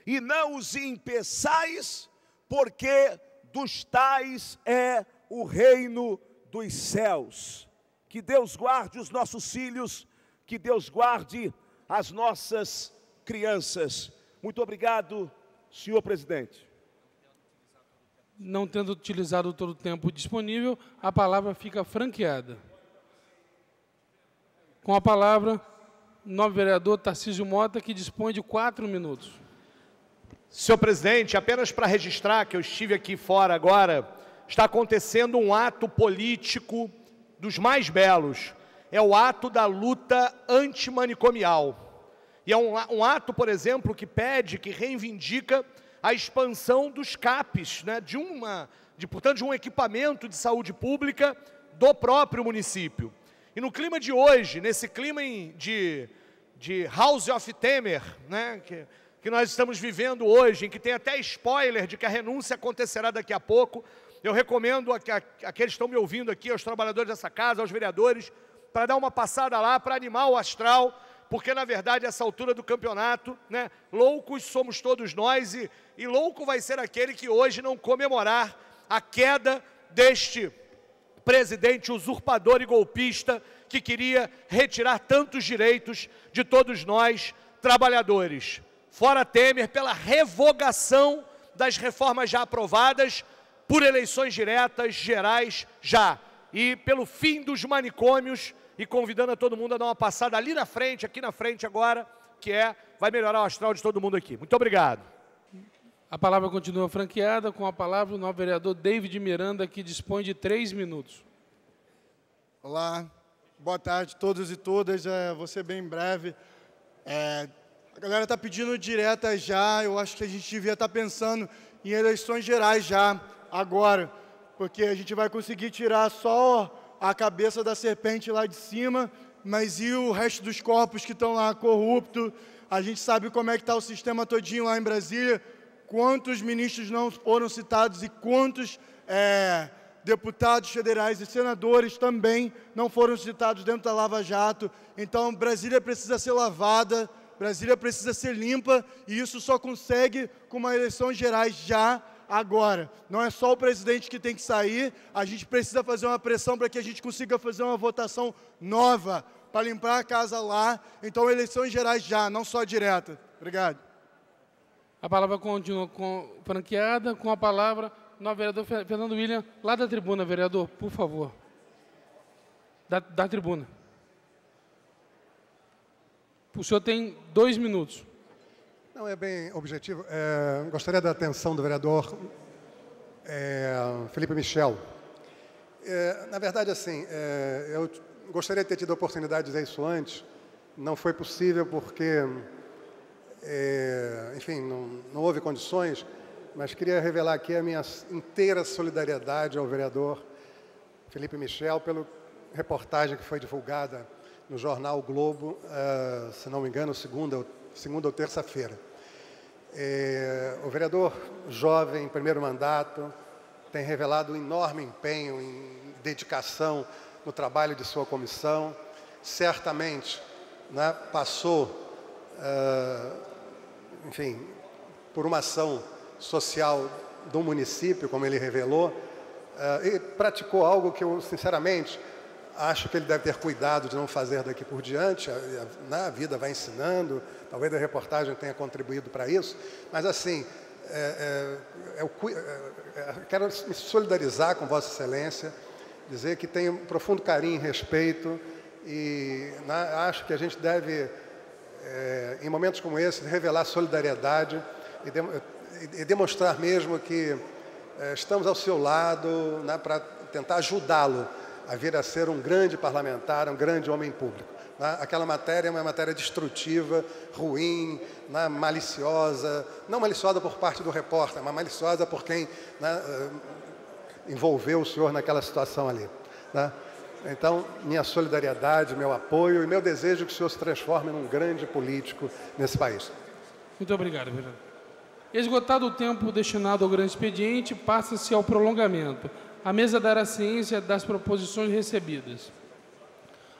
e não os impeçais, porque dos tais é o reino dos céus. Que Deus guarde os nossos filhos, que Deus guarde as nossas crianças. Muito obrigado, senhor presidente. Não tendo utilizado todo o tempo disponível, a palavra fica franqueada. Com a palavra, o novo vereador Tarcísio Mota, que dispõe de 4 minutos. Senhor presidente, apenas para registrar que eu estive aqui fora agora, está acontecendo um ato político dos mais belos. É o ato da luta antimanicomial. E é um ato, por exemplo, que pede, que reivindica a expansão dos CAPs, né, portanto, de um equipamento de saúde pública do próprio município. E no clima de hoje, nesse clima de House of Temer, né, que nós estamos vivendo hoje, em que tem até spoiler de que a renúncia acontecerá daqui a pouco, eu recomendo aqueles que estão me ouvindo aqui, aos trabalhadores dessa casa, aos vereadores, para dar uma passada lá, para animar o astral, porque na verdade essa altura do campeonato, né, loucos somos todos nós, e louco vai ser aquele que hoje não comemorar a queda deste presidente usurpador e golpista que queria retirar tantos direitos de todos nós, trabalhadores. Fora Temer, pela revogação das reformas já aprovadas, por eleições diretas, gerais, já. E pelo fim dos manicômios, e convidando a todo mundo a dar uma passada ali na frente, aqui na frente agora, vai melhorar o astral de todo mundo aqui. Muito obrigado. A palavra continua franqueada, com a palavra o novo vereador David Miranda, que dispõe de 3 minutos. Olá, boa tarde a todos e todas, vou ser bem breve. A galera está pedindo direta já, eu acho que a gente devia estar pensando em eleições gerais já, agora, porque a gente vai conseguir tirar só a cabeça da serpente lá de cima, mas e o resto dos corpos que estão lá corruptos? A gente sabe como é que está o sistema todinho lá em Brasília, quantos ministros não foram citados e quantos deputados federais e senadores também não foram citados dentro da Lava Jato. Então, Brasília precisa ser lavada, Brasília precisa ser limpa, e isso só consegue com uma eleição gerais já, agora. Não é só o presidente que tem que sair, a gente precisa fazer uma pressão para que a gente consiga fazer uma votação nova, para limpar a casa lá. Então, eleições gerais já, não só direta. Obrigado. A palavra continua franqueada, com a palavra o novo vereador Fernando William, lá da tribuna, vereador, por favor. Da tribuna. O senhor tem 2 minutos. Não, é bem objetivo. Gostaria da atenção do vereador Felipe Michel. Na verdade, assim, eu gostaria de ter tido a oportunidade de dizer isso antes. Não foi possível porque Enfim, não houve condições, mas queria revelar aqui a minha inteira solidariedade ao vereador Felipe Michel pela reportagem que foi divulgada no jornal o Globo, se não me engano, segunda ou terça-feira. O vereador jovem, em primeiro mandato, tem revelado um enorme empenho e dedicação no trabalho de sua comissão. Certamente, né, passou, enfim, por uma ação social do município, como ele revelou, e praticou algo que eu, sinceramente, acho que ele deve ter cuidado de não fazer daqui por diante. A vida vai ensinando, talvez a reportagem tenha contribuído para isso, mas assim, eu quero me solidarizar com Vossa Excelência, dizer que tenho um profundo carinho e respeito, e acho que a gente deve, em momentos como esse, revelar solidariedade e demonstrar mesmo que estamos ao seu lado, né, para tentar ajudá-lo a vir a ser um grande parlamentar, um grande homem público. Aquela matéria é uma matéria destrutiva, ruim, maliciosa, não maliciosa por parte do repórter, mas maliciosa por quem, né, envolveu o senhor naquela situação ali. Né? Então, minha solidariedade, meu apoio e meu desejo que o senhor se transforme num grande político nesse país. Muito obrigado, vereador. Esgotado o tempo destinado ao grande expediente, passa-se ao prolongamento. A mesa dará ciência das proposições recebidas.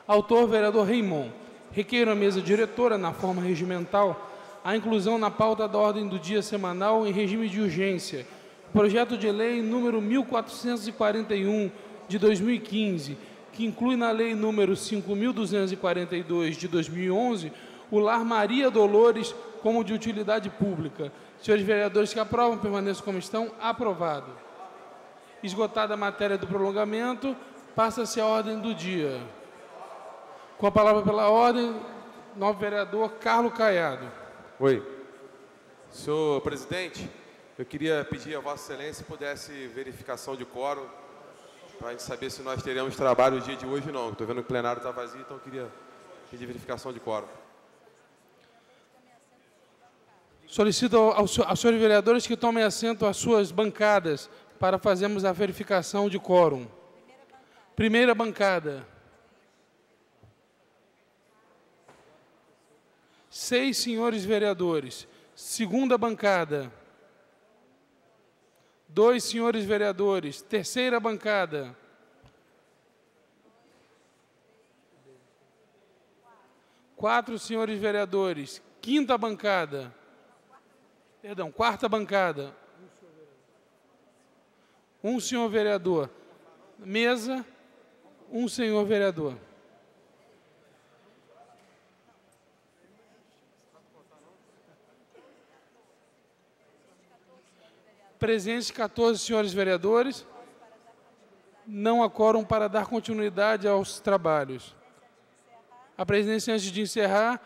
Autor, vereador Raimon. Requeiro a mesa diretora, na forma regimental, a inclusão na pauta da ordem do dia semanal em regime de urgência. Projeto de lei número 1441, de 2015, que inclui na lei número 5.242, de 2011, o Lar Maria Dolores como de utilidade pública. Senhores vereadores que aprovam, permaneçam como estão. Aprovado. Esgotada a matéria do prolongamento, passa-se a ordem do dia. Com a palavra pela ordem, novo vereador Carlos Caiado. Oi. Senhor presidente, eu queria pedir a Vossa Excelência se pudesse verificação de quórum, para a gente saber se nós teremos trabalho no dia de hoje ou não. Estou vendo que o plenário está vazio, então eu queria pedir verificação de quórum. Solicito aos senhores vereadores que tomem assento às suas bancadas para fazermos a verificação de quórum. Primeira bancada. 6 senhores vereadores. Segunda bancada. 2 senhores vereadores. Terceira bancada. 4 senhores vereadores. Quinta bancada. Perdão, quarta bancada. 1 senhor vereador. Mesa, 1 senhor vereador. Presentes 14 senhores vereadores. Não há quórum para dar continuidade aos trabalhos. A presidência, antes de encerrar,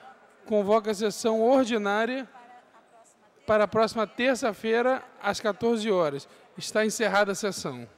convoca a sessão ordinária para a próxima terça-feira, às 14 horas. Está encerrada a sessão.